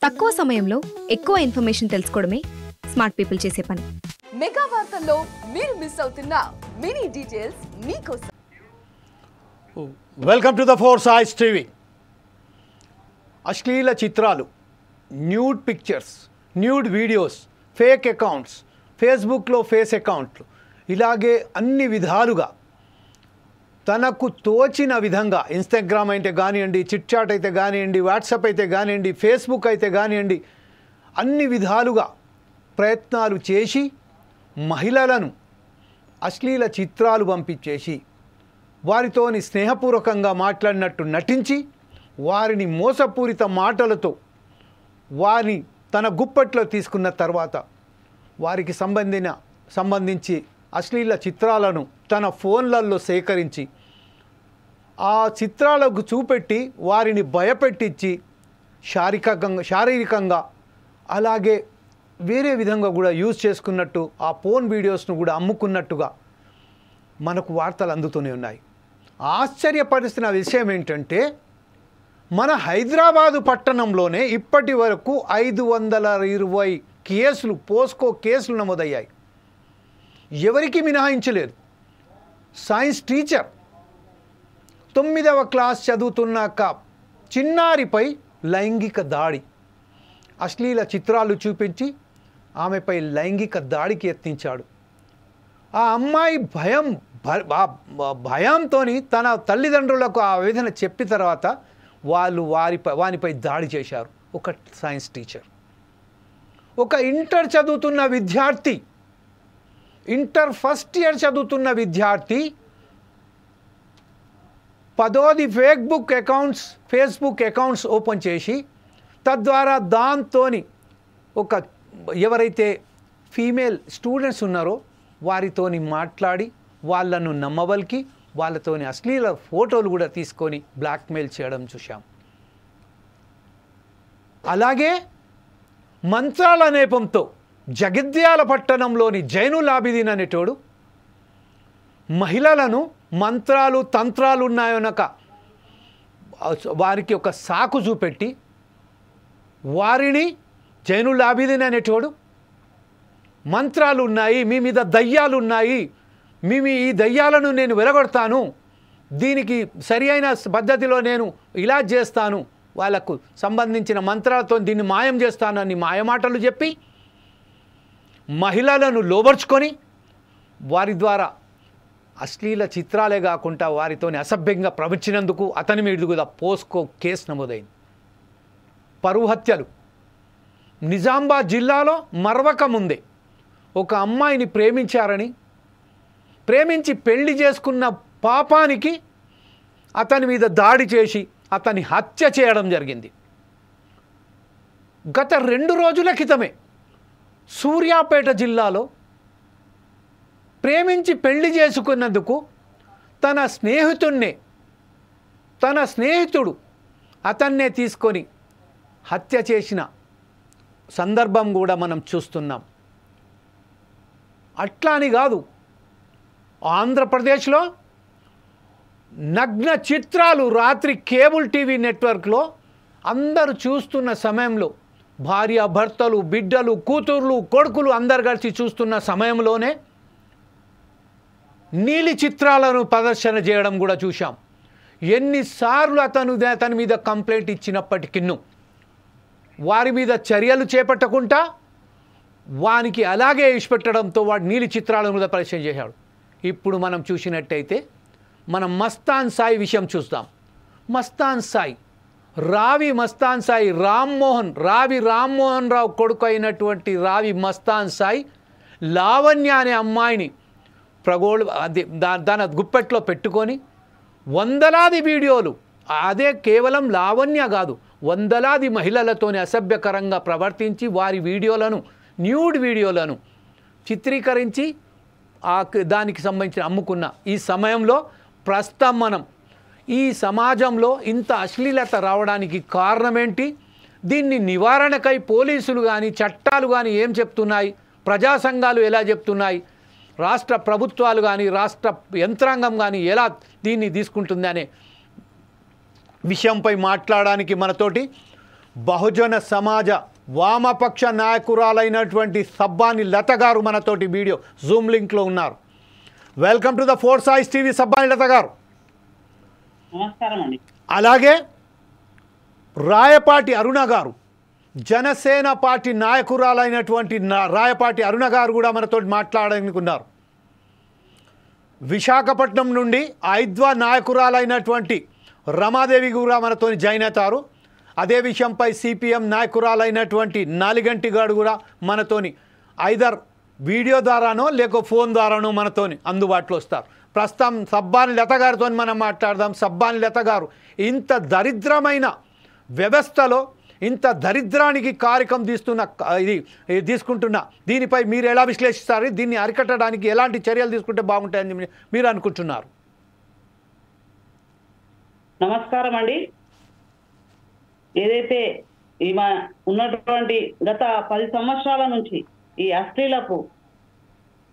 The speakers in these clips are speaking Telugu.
తక్కువ సమయంలో ఎక్కువ ఇన్ఫర్మేషన్ తెలుసుకోవడమే స్మార్ట్ పీపుల్ చేసే పని. మెగా వార్తల్లో మీరు మిస్ అవుతున్న మినీ డీటెయిల్స్ మీకోసం. వెల్కమ్ టు ద ఫోర్ సాయిస్ టీవీ. అశ్లీల చిత్రాలు, nude pictures, nude videos, fake accounts, ఫేస్బుక్లో ఫేస్ అకౌంట్లు, ఇలాగే అన్ని విధాలుగా తనకు తోచిన విధంగా ఇన్స్టాగ్రామ్ అయితే కానివ్వండి, చిట్చాట్ అయితే కానివ్వండి, వాట్సాప్ అయితే కానివ్వండి, ఫేస్బుక్ అయితే కానివ్వండి, అన్ని విధాలుగా ప్రయత్నాలు చేసి మహిళలను అశ్లీల చిత్రాలు పంపించేసి వారితోని స్నేహపూర్వకంగా మాట్లాడినట్టు నటించి వారిని మోసపూరిత మాటలతో వారిని తన గుప్పట్లో తీసుకున్న తర్వాత వారికి సంబంధించి అశ్లీల చిత్రాలను తన ఫోన్లలో సేకరించి ఆ చిత్రాలకు చూపెట్టి వారిని భయపెట్టించి శారీరకంగా అలాగే వేరే విధంగా కూడా యూజ్ చేసుకున్నట్టు ఆ ఫోన్ వీడియోస్ను కూడా అమ్ముకున్నట్టుగా మనకు వార్తలు అందుతూనే ఉన్నాయి. ఆశ్చర్యపరుస్తున్న విషయం ఏంటంటే మన హైదరాబాదు పట్టణంలోనే ఇప్పటి వరకు 520 కేసులు, పోస్కో కేసులు నమోదయ్యాయి. ఎవరికి మినహాయించలేదు. సైన్స్ టీచర్ 9వ క్లాస్ చదువుతున్న చిన్నారిపై లైంగిక దాడి, అశ్లీల చిత్రాలు చూపించి ఆమెపై లైంగిక దాడికి యత్నించాడు. ఆ అమ్మాయి భయంతో తన తల్లిదండ్రులకు ఆ వేదన చెప్పిన తర్వాత వాళ్ళు వానిపై దాడి చేశారు. ఒక సైన్స్ టీచర్, ఒక ఇంటర్ చదువుతున్న విద్యార్థి, ఇంటర్ ఫస్ట్ ఇయర్ చదువుతున్న విద్యార్థి 10ది ఫేస్బుక్ అకౌంట్స్ ఓపెన్ చేసి తద్వారా దాంతోని ఎవరైతే ఫీమేల్ స్టూడెంట్స్ ఉన్నారో వారితోని మాట్లాడి వాళ్ళను నమ్మవలికి వాళ్ళతోని అశ్లీల ఫోటోలు కూడా తీసుకొని బ్లాక్మెయిల్ చేయడం చూశాం. అలాగే మంత్రాల నేపంతో జగిత్యాల పట్టణంలోని జైనుల్ ఆబిదీన్ అనేటోడు మహిళలను మంత్రాలు తంత్రాలు ఉన్నాయనక వారికి ఒక సాకు చూపెట్టి వారిని జైనుల్ ఆబిదీన్ అనేటోడు మంత్రాలు ఉన్నాయి, మీ మీద దయ్యాలు ఉన్నాయి, ఈ దయ్యాలను నేను వెలగొడతాను, దీనికి సరి అయిన పద్ధతిలో నేను ఇలా చేస్తాను, వాళ్ళకు సంబంధించిన మంత్రాలతో దీన్ని మాయం చేస్తానని మాయమాటలు చెప్పి మహిళలను లోబర్చుకొని వారి ద్వారా అశ్లీల చిత్రాలే కాకుండా వారితోని అసభ్యంగా ప్రవర్తించినందుకు అతని మీద కూడా పోస్కో కేసు నమోదైంది. పరువు హత్యలు. నిజామాబాద్ జిల్లాలో మరవక ముందే ఒక అమ్మాయిని ప్రేమించి పెళ్లి చేసుకున్న పాపానికి అతని మీద దాడి చేసి అతని హత్య చేయడం జరిగింది. గత 2 రోజుల క్రితమే సూర్యాపేట జిల్లాలో ప్రేమించి పెళ్లి చేసుకున్నందుకు తన స్నేహితుడు అతన్నే తీసుకొని హత్య చేసిన సందర్భం కూడా మనం చూస్తున్నాం. అట్లా అని కాదు, ఆంధ్రప్రదేశ్లో నగ్న చిత్రాలు రాత్రి కేబుల్ టీవీ నెట్వర్క్లో అందరూ చూస్తున్న సమయంలో భార్య భర్తలు, బిడ్డలు, కూతుర్లు, కొడుకులు అందరు కలిసి చూస్తున్న సమయంలోనే నీలి చిత్రాలను ప్రదర్శన చేయడం కూడా చూశాం. ఎన్నిసార్లు అతని మీద కంప్లైంట్ ఇచ్చినప్పటికీ వారి మీద చర్యలు చేపట్టకుండా వానికి అలాగే ఇష్టపెట్టడంతో వాడు నీలి చిత్రాలను కూడా ప్రదర్శన చేశాడు. ఇప్పుడు మనం చూసినట్టయితే మనం మస్తాన్ సాయి విషయం చూస్తాం. రావి మస్తాన్ సాయి రావి రామ్మోహన్ రావు కొడుకు అయినటువంటి రావి మస్తాన్ సాయి లావణ్య అనే అమ్మాయిని తన గుప్పెట్లో పెట్టుకొని వందలాది వీడియోలు, అదే కేవలం లావణ్య కాదు, వందలాది మహిళలతోని అసభ్యకరంగా ప్రవర్తించి వారి న్యూడ్ వీడియోలను చిత్రీకరించి దానికి సంబంధించిన అమ్ముకున్న ఈ సమయంలో ప్రస్తుతం మనం ఈ సమాజంలో ఇంత అశ్లీలత రావడానికి కారణం ఏంటి? దీన్ని నివారణకై పోలీసులు కానీ చట్టాలు కానీ ఏం చెప్తున్నాయి, ప్రజా సంఘాలు ఎలా చెప్తున్నాయి, రాష్ట్ర ప్రభుత్వాలు కానీ రాష్ట్ర యంత్రాంగం కానీ ఎలా దీన్ని తీసుకుంటుంది అనే విషయంపై మాట్లాడడానికి మనతోటి బహుజన సమాజ వామపక్ష నాయకురాలైనటువంటి సబ్బాని లత గారు మనతోటి వీడియో జూమ్ లింక్లో ఉన్నారు. వెల్కమ్ టు ద ఫోర్ సాయిస్ టీవీ సబ్బాని లత గారు. నమస్కారం అండి. అలాగే రాయపాటి అరుణ గారు, జనసేన పార్టీ నాయకురాలైనటువంటి రాయపాటి అరుణ గారు కూడా మనతో మాట్లాడాలనుకున్నారు. విశాఖపట్నం నుండి ఐద్వా నాయకురాలైనటువంటి రమాదేవి కూడా మనతో జాయిన్ అవుతారు. అదే విషయంపై సిపిఎం నాయకురాలైనటువంటి నాలిగంటి గారు కూడా మనతోని ఐదర్ వీడియో ద్వారానో లేక ఫోన్ ద్వారానో మనతోని అందుబాటులో వస్తారు. ప్రస్తుతం సబ్బాని లత గారితో మనం మాట్లాడదాం. సబ్బాని లత గారు, ఇంత దరిద్రమైన వ్యవస్థలో ఇంత దరిద్రానికి కారకం తీసుకుంటున్న దీనిపై మీరు ఎలా విశ్లేషిస్తారు? దీన్ని అరికట్టడానికి ఎలాంటి చర్యలు తీసుకుంటే బాగుంటాయని మీరు అనుకుంటున్నారు? నమస్కారం అండి. ఏదైతే ఉన్నటువంటి గత 10 సంవత్సరాల నుంచి ఈ అశ్లీలపు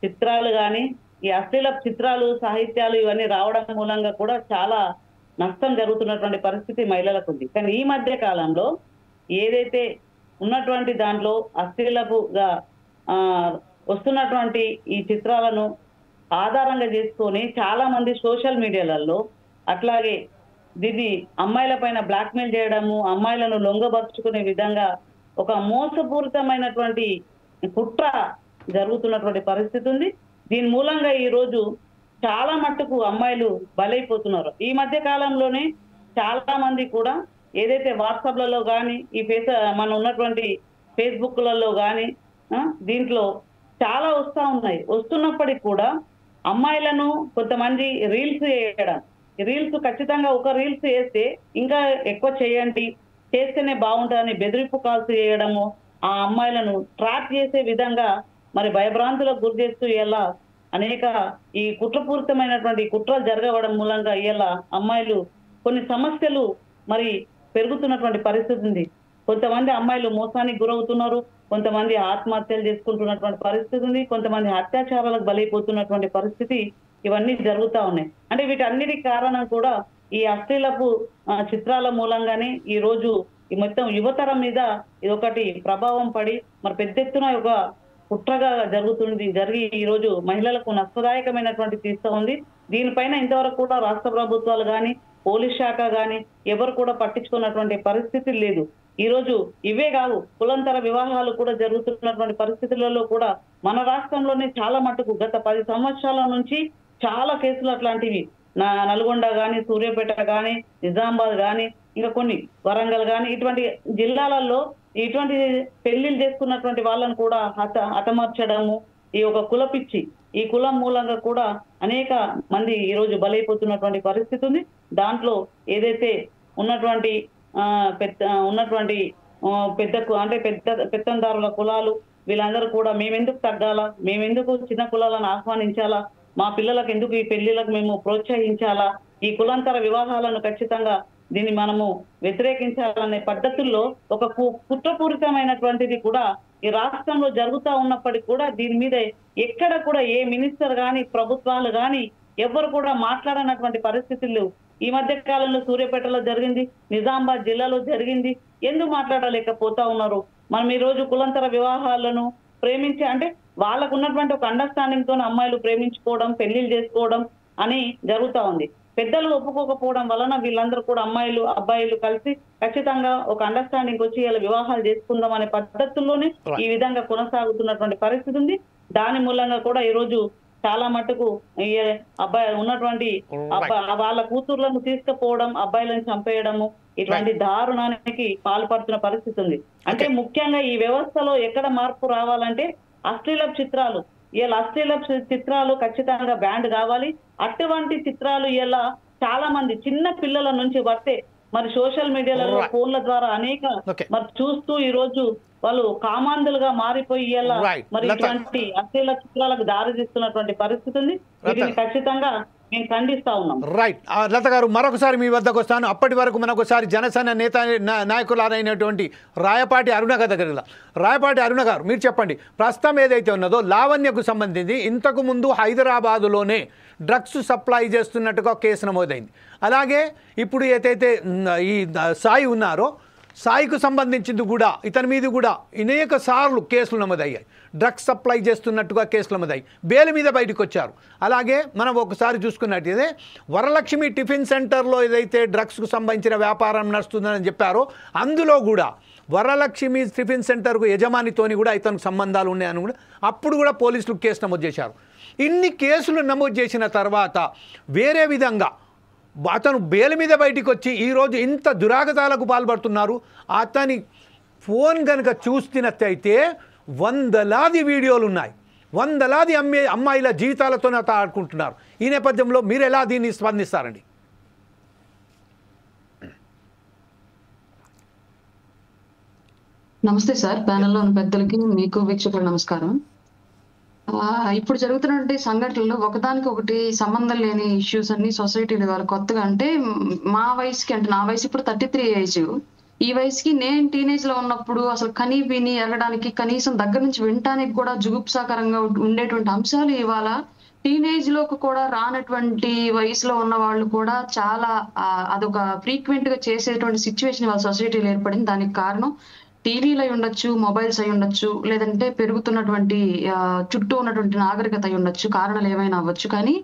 చిత్రాలు కానీ, ఈ అశ్లీలపు చిత్రాలు, సాహిత్యాలు ఇవన్నీ రావడం మూలంగా కూడా చాలా నష్టం జరుగుతున్నటువంటి పరిస్థితి మహిళలకు ఉంది. కానీ ఈ మధ్య కాలంలో ఏదైతే ఉన్నటువంటి దాంట్లో అశ్లీలపుగా వస్తున్నటువంటి ఈ చిత్రాలను ఆధారంగా చేసుకొని చాలా మంది సోషల్ మీడియాలలో అట్లాగే దీన్ని అమ్మాయిల పైన బ్లాక్మెయిల్ చేయడము, అమ్మాయిలను లొంగబరుచుకునే విధంగా ఒక మోసపూరితమైనటువంటి కుట్ర జరుగుతున్నటువంటి పరిస్థితి ఉంది. దీని మూలంగా ఈ రోజు చాలా మట్టుకు అమ్మాయిలు బలైపోతున్నారు. ఈ మధ్య కాలంలోనే చాలా మంది కూడా ఏదైతే వాట్సాప్లలో కానీ, ఈ మన ఉన్నటువంటి ఫేస్బుక్లలో కానీ దీంట్లో చాలా వస్తున్నప్పటికీ కూడా అమ్మాయిలను కొంతమంది రీల్స్ చేయడం, రీల్స్ ఖచ్చితంగా ఒక రీల్స్ చేస్తే ఇంకా ఎక్కువ చేయండి, చేస్తేనే బాగుంటుందని బెదిరింపు కాల్స్ చేయడము, ఆ అమ్మాయిలను ట్రాప్ చేసే విధంగా మరి భయభ్రాంతులకు గురి చేస్తూ ఇలా అనేక ఈ కుట్రపూరితమైనటువంటి కుట్రలు జరగడం మూలంగా ఇలా అమ్మాయిలు కొన్ని సమస్యలు మరి పెరుగుతున్నటువంటి పరిస్థితి ఉంది. కొంతమంది అమ్మాయిలు మోసానికి గురవుతున్నారు, కొంతమంది ఆత్మహత్యలు చేసుకుంటున్నటువంటి పరిస్థితి ఉంది, కొంతమంది అత్యాచారాలకు బలైపోతున్నటువంటి పరిస్థితి ఇవన్నీ జరుగుతూ ఉన్నాయి. అంటే వీటన్నిటికి కారణం కూడా ఈ అశ్లీలపు చిత్రాల మూలంగానే ఈ రోజు ఈ మొత్తం యువతరం మీద ఇదొకటి ప్రభావం పడి మరి పెద్ద ఎత్తున ఒక కుట్రగా జరిగి ఈ రోజు మహిళలకు నష్టదాయకమైనటువంటి తీస్తూ ఉంది. దీనిపైన ఇంతవరకు కూడా రాష్ట్ర ప్రభుత్వాలు కానీ, పోలీస్ శాఖ కానీ ఎవరు కూడా పట్టించుకున్నటువంటి పరిస్థితి లేదు. ఈ రోజు ఇవే కావు, కులంతర వివాహాలు కూడా జరుగుతున్నటువంటి పరిస్థితులలో కూడా మన రాష్ట్రంలోనే చాలా మట్టుకు గత 10 సంవత్సరాల నుంచి చాలా కేసులు అట్లాంటివి నల్గొండ కానీ, సూర్యాపేట కానీ, నిజామాబాద్ కానీ, ఇంకా కొన్ని వరంగల్ కానీ ఇటువంటి జిల్లాలలో ఇటువంటి పెళ్లిళ్ళు చేసుకున్నటువంటి వాళ్ళని కూడా హతమార్చడము, ఈ ఒక కులపిచ్చి, ఈ కులం మూలంగా కూడా అనేక మంది ఈ రోజు బలైపోతున్నటువంటి పరిస్థితి ఉంది. దాంట్లో ఏదైతే ఉన్నటువంటి పెత్తందారుల కులాలు వీళ్ళందరూ కూడా మేమెందుకు తగ్గాలా, మేమెందుకు చిన్న కులాలను ఆహ్వానించాలా, మా పిల్లలకు ఎందుకు ఈ పెళ్లిలకు మేము ప్రోత్సహించాలా, ఈ కులాంతర వివాహాలను ఖచ్చితంగా దీన్ని మనము వ్యతిరేకించాలనే పద్ధతుల్లో ఒక కుట్రపూరితమైనటువంటిది కూడా ఈ రాష్ట్రంలో జరుగుతూ ఉన్నప్పటికీ కూడా దీని మీద ఎక్కడ కూడా ఏ మినిస్టర్ కానీ, ప్రభుత్వాలు కానీ ఎవరు కూడా మాట్లాడనటువంటి పరిస్థితులు ఈ మధ్య కాలంలో సూర్యాపేటలో జరిగింది, నిజామాబాద్ జిల్లాలో జరిగింది. ఎందుకు మాట్లాడలేకపోతా ఉన్నారు? మనం ఈ రోజు కులంతర వివాహాలను ప్రేమించి, అంటే వాళ్ళకు ఉన్నటువంటి ఒక అండర్స్టాండింగ్ తో అమ్మాయిలు ప్రేమించుకోవడం, పెళ్లిళ్ళు చేసుకోవడం అని జరుగుతూ ఉంది. పెద్దలు ఒప్పుకోకపోవడం వలన వీళ్ళందరూ కూడా అమ్మాయిలు అబ్బాయిలు కలిసి ఖచ్చితంగా ఒక అండర్స్టాండింగ్ వచ్చి ఇలా వివాహాలు చేసుకుందాం అనే పద్ధతుల్లోనే ఈ విధంగా కొనసాగుతున్నటువంటి పరిస్థితి ఉంది. దాని మూలంగా కూడా ఈ రోజు చాలా మట్టుకు అబ్బాయి ఉన్నటువంటి వాళ్ళ కూతుర్లను తీసుకుపోవడం, అబ్బాయిలను చంపేయడము, ఇటువంటి దారుణానికి పాల్పడుతున్న పరిస్థితి ఉంది. అంటే ముఖ్యంగా ఈ వ్యవస్థలో ఎక్కడ మార్పు రావాలంటే అశ్లీలపు చిత్రాలు, ఇలా అశ్లీలపు చిత్రాలు ఖచ్చితంగా బ్యాన్ కావాలి. అటువంటి చిత్రాలు ఇలా చాలా మంది చిన్న పిల్లల నుంచి పడితే మరి సోషల్ మీడియాలలో ఫోన్ల ద్వారా అనేక మరి చూస్తూ ఈ రోజు వాళ్ళు కామాంధులుగా మారిపోయి ఇలా మరి ఇటువంటి అశ్లీల చిత్రాలకు దారి తీస్తున్నటువంటి పరిస్థితి ఉంది. వీటిని ఖచ్చితంగా మేము ఖండిస్తా ఉన్నాం. రైట్ లత గారు, మరొకసారి మీ వద్దకు వస్తాను. అప్పటి వరకు మనకొకసారి జనసేన నాయకులైనటువంటి రాయపాటి అరుణ దగ్గర. రాయపాటి అరుణ గారు, మీరు చెప్పండి, ప్రస్తుతం ఏదైతే ఉన్నదో లావణ్యకు సంబంధించి ఇంతకు ముందు హైదరాబాదులోనే డ్రగ్స్ సప్లై చేస్తున్నట్టుగా కేసు నమోదైంది. అలాగే ఇప్పుడు ఏదైతే ఈ సాయి ఉన్నారో, సాయికు సంబంధించింది కూడా ఇతని మీద కూడా అనేక సార్లు కేసులు నమోదయ్యాయి. డ్రగ్స్ సప్లై చేస్తున్నట్టుగా కేసులు నమోదయ్యాయి. బెయిల్ మీద బయటకు వచ్చారు. అలాగే మనం ఒకసారి చూసుకున్నట్టయితే వరలక్ష్మి టిఫిన్ సెంటర్లో ఏదైతే డ్రగ్స్కు సంబంధించిన వ్యాపారం నడుస్తుందని చెప్పారో అందులో కూడా వరలక్ష్మి టిఫిన్ సెంటర్కు యజమానితోని కూడా ఇతనికి సంబంధాలు ఉన్నాయని కూడా అప్పుడు కూడా పోలీసులు కేసు నమోదు చేశారు. ఇన్ని కేసులు నమోదు చేసిన తర్వాత వేరే విధంగా అతను బెయిల్ మీద బయటికి వచ్చి ఈరోజు ఇంత దురాగతాలకు పాల్పడుతున్నారు. అతని ఫోన్ కనుక చూస్తున్నట్టయితే వందలాది వీడియోలు ఉన్నాయి. వందలాది అమ్మాయిల జీవితాలతో ఆడుకుంటున్నారు. ఈ నేపథ్యంలో మీరు ఎలా దీన్ని స్పందిస్తారండి? నమస్తే సార్, ప్యానెల్లో ఉన్న పెద్దలకి మీకు వీక్షకులు నమస్కారం. ఇప్పుడు జరుగుతున్నటువంటి సంఘటనలు ఒకదానికి ఒకటి సంబంధం లేని ఇష్యూస్ అన్ని సొసైటీల ద్వారా కొత్తగా, అంటే మా వయసుకి, అంటే నా వయసు ఇప్పుడు 33 ఏజ్, ఈ వయసుకి నేను టీనేజ్ లో ఉన్నప్పుడు అసలు కనీ విని ఎరగడానికి కనీసం దగ్గర నుంచి వినటానికి కూడా జుగుప్సాకరంగా ఉండేటువంటి అంశాలు ఇవాళ టీనేజ్ లోకి కూడా రానటువంటి వయసులో ఉన్న వాళ్ళు కూడా చాలా అదొక ఫ్రీక్వెంట్ గా చేసేటువంటి సిచ్యువేషన్ వాళ్ళ సొసైటీలో ఏర్పడింది. దానికి కారణం టీవీలు అయి ఉండొచ్చు, మొబైల్స్ అయి ఉండొచ్చు, లేదంటే పెరుగుతున్నటువంటి చుట్టూ ఉన్నటువంటి నాగరికత అయి ఉండొచ్చు, కారణాలు ఏమైనా అవ్వచ్చు. కానీ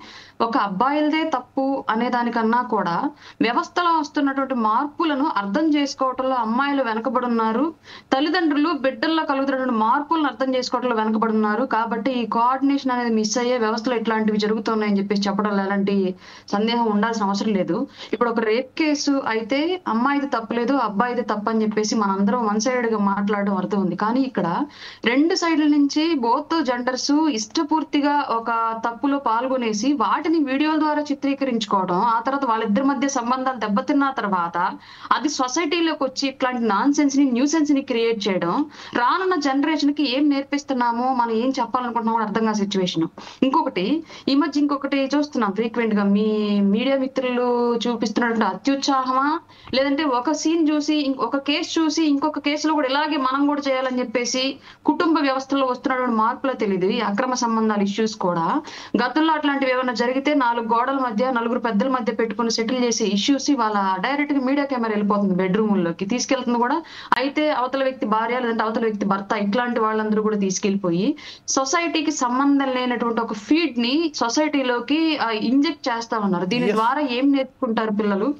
ఒక అబ్బాయిలదే తప్పు అనే దానికన్నా కూడా వ్యవస్థలో వస్తున్నటువంటి మార్పులను అర్థం చేసుకోవటంలో అమ్మాయిలు వెనకబడున్నారు. తల్లిదండ్రులు బిడ్డల్లో కలుగుతున్నటువంటి మార్పులను అర్థం చేసుకోవటంలో వెనకబడున్నారు. కాబట్టి ఈ కోఆర్డినేషన్ అనేది మిస్ అయ్యే వ్యవస్థలో ఇట్లాంటివి జరుగుతున్నాయని చెప్పేసి చెప్పడంలో ఎలాంటి సందేహం ఉండాల్సిన అవసరం లేదు. ఇప్పుడు ఒక రేప్ కేసు అయితే అమ్మాయిది తప్పలేదు, అబ్బాయిది తప్పు అని చెప్పేసి మనందరం వన్ సైడ్ గా మాట్లాడడం అర్థం ఉంది. కానీ ఇక్కడ రెండు సైడ్ల నుంచి బోత్ జెండర్స్ ఇష్టపూర్తిగా ఒక తప్పులో పాల్గొనేసి వాటిని వీడియోల ద్వారా చిత్రీకరించుకోవడం, ఆ తర్వాత వాళ్ళిద్దరి మధ్య సంబంధాలు దెబ్బతిన్న తర్వాత అది సొసైటీలోకి వచ్చి ఇట్లాంటి నాన్ సెన్స్ ని, న్యూ సెన్స్ ని క్రియేట్ చేయడం, రానున్న జనరేషన్ కి ఏం నేర్పిస్తున్నామో, మనం ఏం చెప్పాలనుకుంటున్నామో అర్థం కాని సిచ్యువేషన్. ఇంకొకటి ఈ మధ్య ఇంకొకటి చూస్తున్నాం ఫ్రీక్వెంట్ గా, మీ మీడియా మిత్రులు చూపిస్తున్నటువంటి అత్యుత్సాహమా, లేదంటే ఒక సీన్ చూసి ఒక కేసు చూసి ఇంకొక కేసులో కూడా ఇలాగే మనం కూడా చేయాలని చెప్పేసి కుటుంబ వ్యవస్థలో వస్తున్నటువంటి మార్పులో తెలియదు. ఈ అక్రమ సంబంధాల ఇష్యూస్ కూడా గతంలో అట్లాంటివి ఏమైనా జరిగితే 4 గోడల మధ్య, 4 పెద్దల మధ్య పెట్టుకుని సెటిల్ చేసే ఇష్యూస్ వాళ్ళ డైరెక్ట్ గా మీడియా కెమెరా వెళ్ళిపోతుంది, బెడ్రూమ్లోకి తీసుకెళ్తుంది కూడా. అయితే అవతల వ్యక్తి భార్య లేదంటే అవతల వ్యక్తి భర్త, ఇట్లాంటి వాళ్ళందరూ కూడా తీసుకెళ్లిపోయి సొసైటీకి సంబంధం లేనటువంటి ఒక ఫీడ్ ని సొసైటీలోకి ఇంజెక్ట్ చేస్తా ఉన్నారు. దీని ద్వారా ఏం నేర్చుకుంటారు పిల్లలు?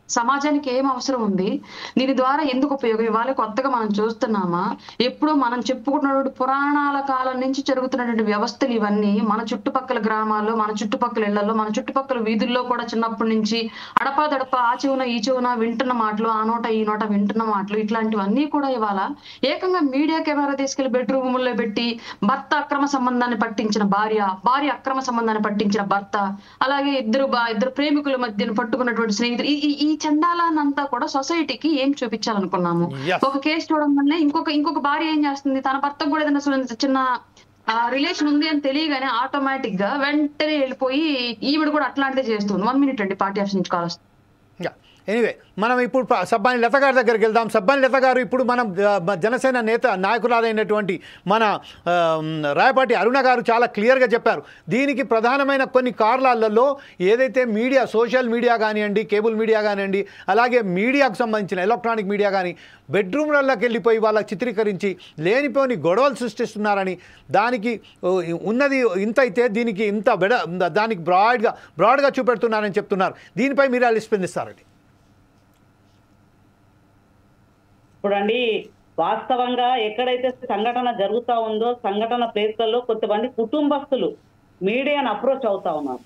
సమాజానికి ఏం అవసరం ఉంది? దీని ద్వారా ఎందుకు ఉపయోగం? ఇవాళ కొత్తగా మనం చూస్తున్నామా? ఎప్పుడో మనం చెప్పుకున్నటువంటి పురాణాల కాలం నుంచి జరుగుతున్నటువంటి వ్యవస్థలు ఇవన్నీ మన చుట్టుపక్కల గ్రామాల్లో, మన చుట్టుపక్కల ఇళ్లలో, మన చుట్టుపక్కల వీధుల్లో కూడా చిన్నప్పటి నుంచి అడపాదడప ఆ చెవున ఈ చెవున వింటున్న మాటలు, ఆ నోట ఈ నోట వింటున్న మాటలు, ఇట్లాంటివన్నీ కూడా ఇవాళ ఏకంగా మీడియా కెమెరా తీసుకెళ్లి బెడ్రూముల్లో పెట్టి భర్త అక్రమ సంబంధాన్ని పట్టించిన భార్య, భార్య అక్రమ సంబంధాన్ని పట్టించిన భర్త, అలాగే ఇద్దరు ప్రేమికుల మధ్యన పట్టుకున్నటువంటి స్నేహితులు, ఈ చండాలానంతా కూడా సొసైటీకి ఏం చూపించాలనుకున్నాము? ఒక కేసు చూడడం వల్ల ఇంకొక భార్య ఏం చేస్తుంది, తన భర్తకు కూడా ఏదైనా చిన్న రిలేషన్ ఉంది అని తెలియగానే ఆటోమేటిక్ గా వెంటనే వెళ్ళిపోయి ఈవిడ కూడా అట్లాంటిదే చేస్తుంది. 1 minute అండి, పార్టీ ఆఫీస్ నుంచి కాల్ వస్తుంది. ఎనీవే, మనం ఇప్పుడు సబ్బాని లత గారి దగ్గరికి వెళ్దాం. సబ్బాని లత గారు, ఇప్పుడు మనం జనసేన నాయకురాలైనటువంటి మన రాయపాటి అరుణ గారు చాలా క్లియర్గా చెప్పారు. దీనికి ప్రధానమైన కొన్ని కారణాలలో ఏదైతే మీడియా, సోషల్ మీడియా కానివ్వండి, కేబుల్ మీడియా కానివ్వండి, అలాగే మీడియాకు సంబంధించిన ఎలక్ట్రానిక్ మీడియా కానీ బెడ్రూమ్లలోకి వెళ్ళిపోయి వాళ్ళకి చిత్రీకరించి లేనిపోని గొడవలు సృష్టిస్తున్నారని, దానికి ఉన్నది ఇంత అయితే దీనికి ఇంత దానికి బ్రాడ్గా చూపెడుతున్నారని చెప్తున్నారు. దీనిపై మీరు వాళ్ళు స్పందిస్తారండి? చూడండి, వాస్తవంగా ఎక్కడైతే సంఘటన జరుగుతా ఉందో సంఘటన ప్లేస్లలో కొంతమంది కుటుంబస్తులు మీడియాను అప్రోచ్ అవుతా ఉన్నారు.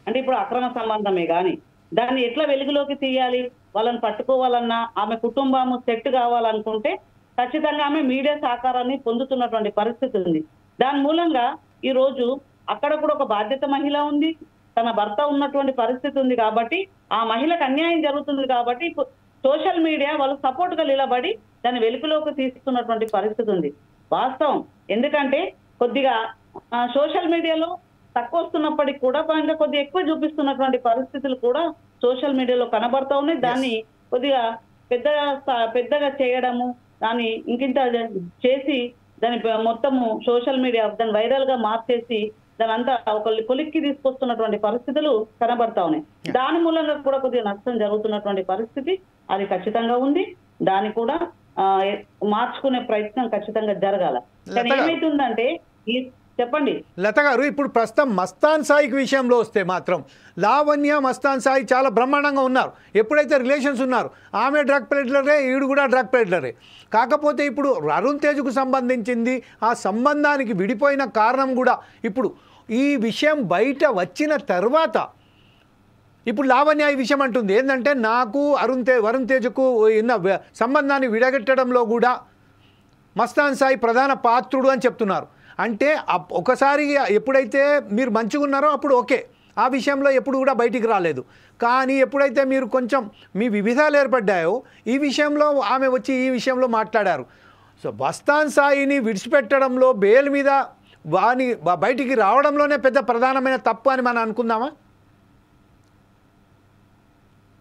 అంటే ఇప్పుడు అక్రమ సంబంధమే కానీ దాన్ని ఎట్లా వెలుగులోకి తీయాలి, వాళ్ళని పట్టుకోవాలన్నా, ఆమె కుటుంబము సెట్ కావాలనుకుంటే ఖచ్చితంగా ఆమె మీడియా సహకారాన్ని పొందుతున్నటువంటి పరిస్థితి ఉంది. దాని మూలంగా ఈ రోజు అక్కడ కూడా ఒక బాధ్యత మహిళ ఉంది, తన భర్త ఉన్నటువంటి పరిస్థితి ఉంది. కాబట్టి ఆ మహిళకు అన్యాయం జరుగుతుంది. కాబట్టి సోషల్ మీడియా వాళ్ళు సపోర్ట్ గా నిలబడి దాన్ని వెలుగులోకి తీస్తున్నటువంటి పరిస్థితి ఉంది వాస్తవం. ఎందుకంటే కొద్దిగా సోషల్ మీడియాలో తక్కువ వస్తున్నప్పటికీ కూడా ఇంకా కొద్దిగా ఎక్కువ చూపిస్తున్నటువంటి పరిస్థితులు కూడా సోషల్ మీడియాలో కనబడతా ఉన్నాయి. దాన్ని కొద్దిగా పెద్దగా చేయడము, దాన్ని ఇంకింత చేసి దాని మొత్తము సోషల్ మీడియా దాన్ని వైరల్ గా మార్చేసి దాని అంతా ఒక కొలిక్కి తీసుకొస్తున్నటువంటి పరిస్థితులు కనబడతా ఉన్నాయి. దాని మూలంగా కూడా కొద్దిగా నష్టం జరుగుతున్నటువంటి పరిస్థితి అది ఖచ్చితంగా ఉంది. దాన్ని కూడా మార్చుకునే ప్రయత్నం ఖచ్చితంగా జరగాల. కానీ ఏమైతుందంటే చెప్పండి లత గారు, ఇప్పుడు ప్రస్తుతం మస్తాన్ సాయికి విషయంలో వస్తే మాత్రం లావణ్య మస్తాన్ సాయి చాలా బ్రహ్మాండంగా ఉన్నారు. ఎప్పుడైతే రిలేషన్స్ ఉన్నారు, ఆమె డ్రగ్ పెడ్లరే, ఈడు కూడా డ్రగ్ పెడ్లరే. కాకపోతే ఇప్పుడు అరుణ్ తేజ్కు సంబంధించింది ఆ సంబంధానికి విడిపోయిన కారణం కూడా ఇప్పుడు ఈ విషయం బయట వచ్చిన తర్వాత ఇప్పుడు లావణ్య ఈ విషయం అంటుంది ఏంటంటే, నాకు వరుణ్ తేజ్కు ఉన్న సంబంధాన్ని విడగట్టడంలో కూడా మస్తాన్ సాయి ప్రధాన పాత్రుడు అని చెప్తున్నారు. అంటే ఒకసారి ఎప్పుడైతే మీరు మంచిగా ఉన్నారో అప్పుడు ఓకే, ఆ విషయంలో ఎప్పుడు కూడా బయటికి రాలేదు. కానీ ఎప్పుడైతే మీరు కొంచెం మీ విభేదాలు ఏర్పడ్డాయో ఈ విషయంలో ఆమె వచ్చి ఈ విషయంలో మాట్లాడారు. సో మస్తాన్ సాయిని విడిచిపెట్టడంలో బెయిల్ మీద వాని బయటికి రావడంలోనే పెద్ద ప్రధానమైన తప్పు అని మనం అనుకుందామా?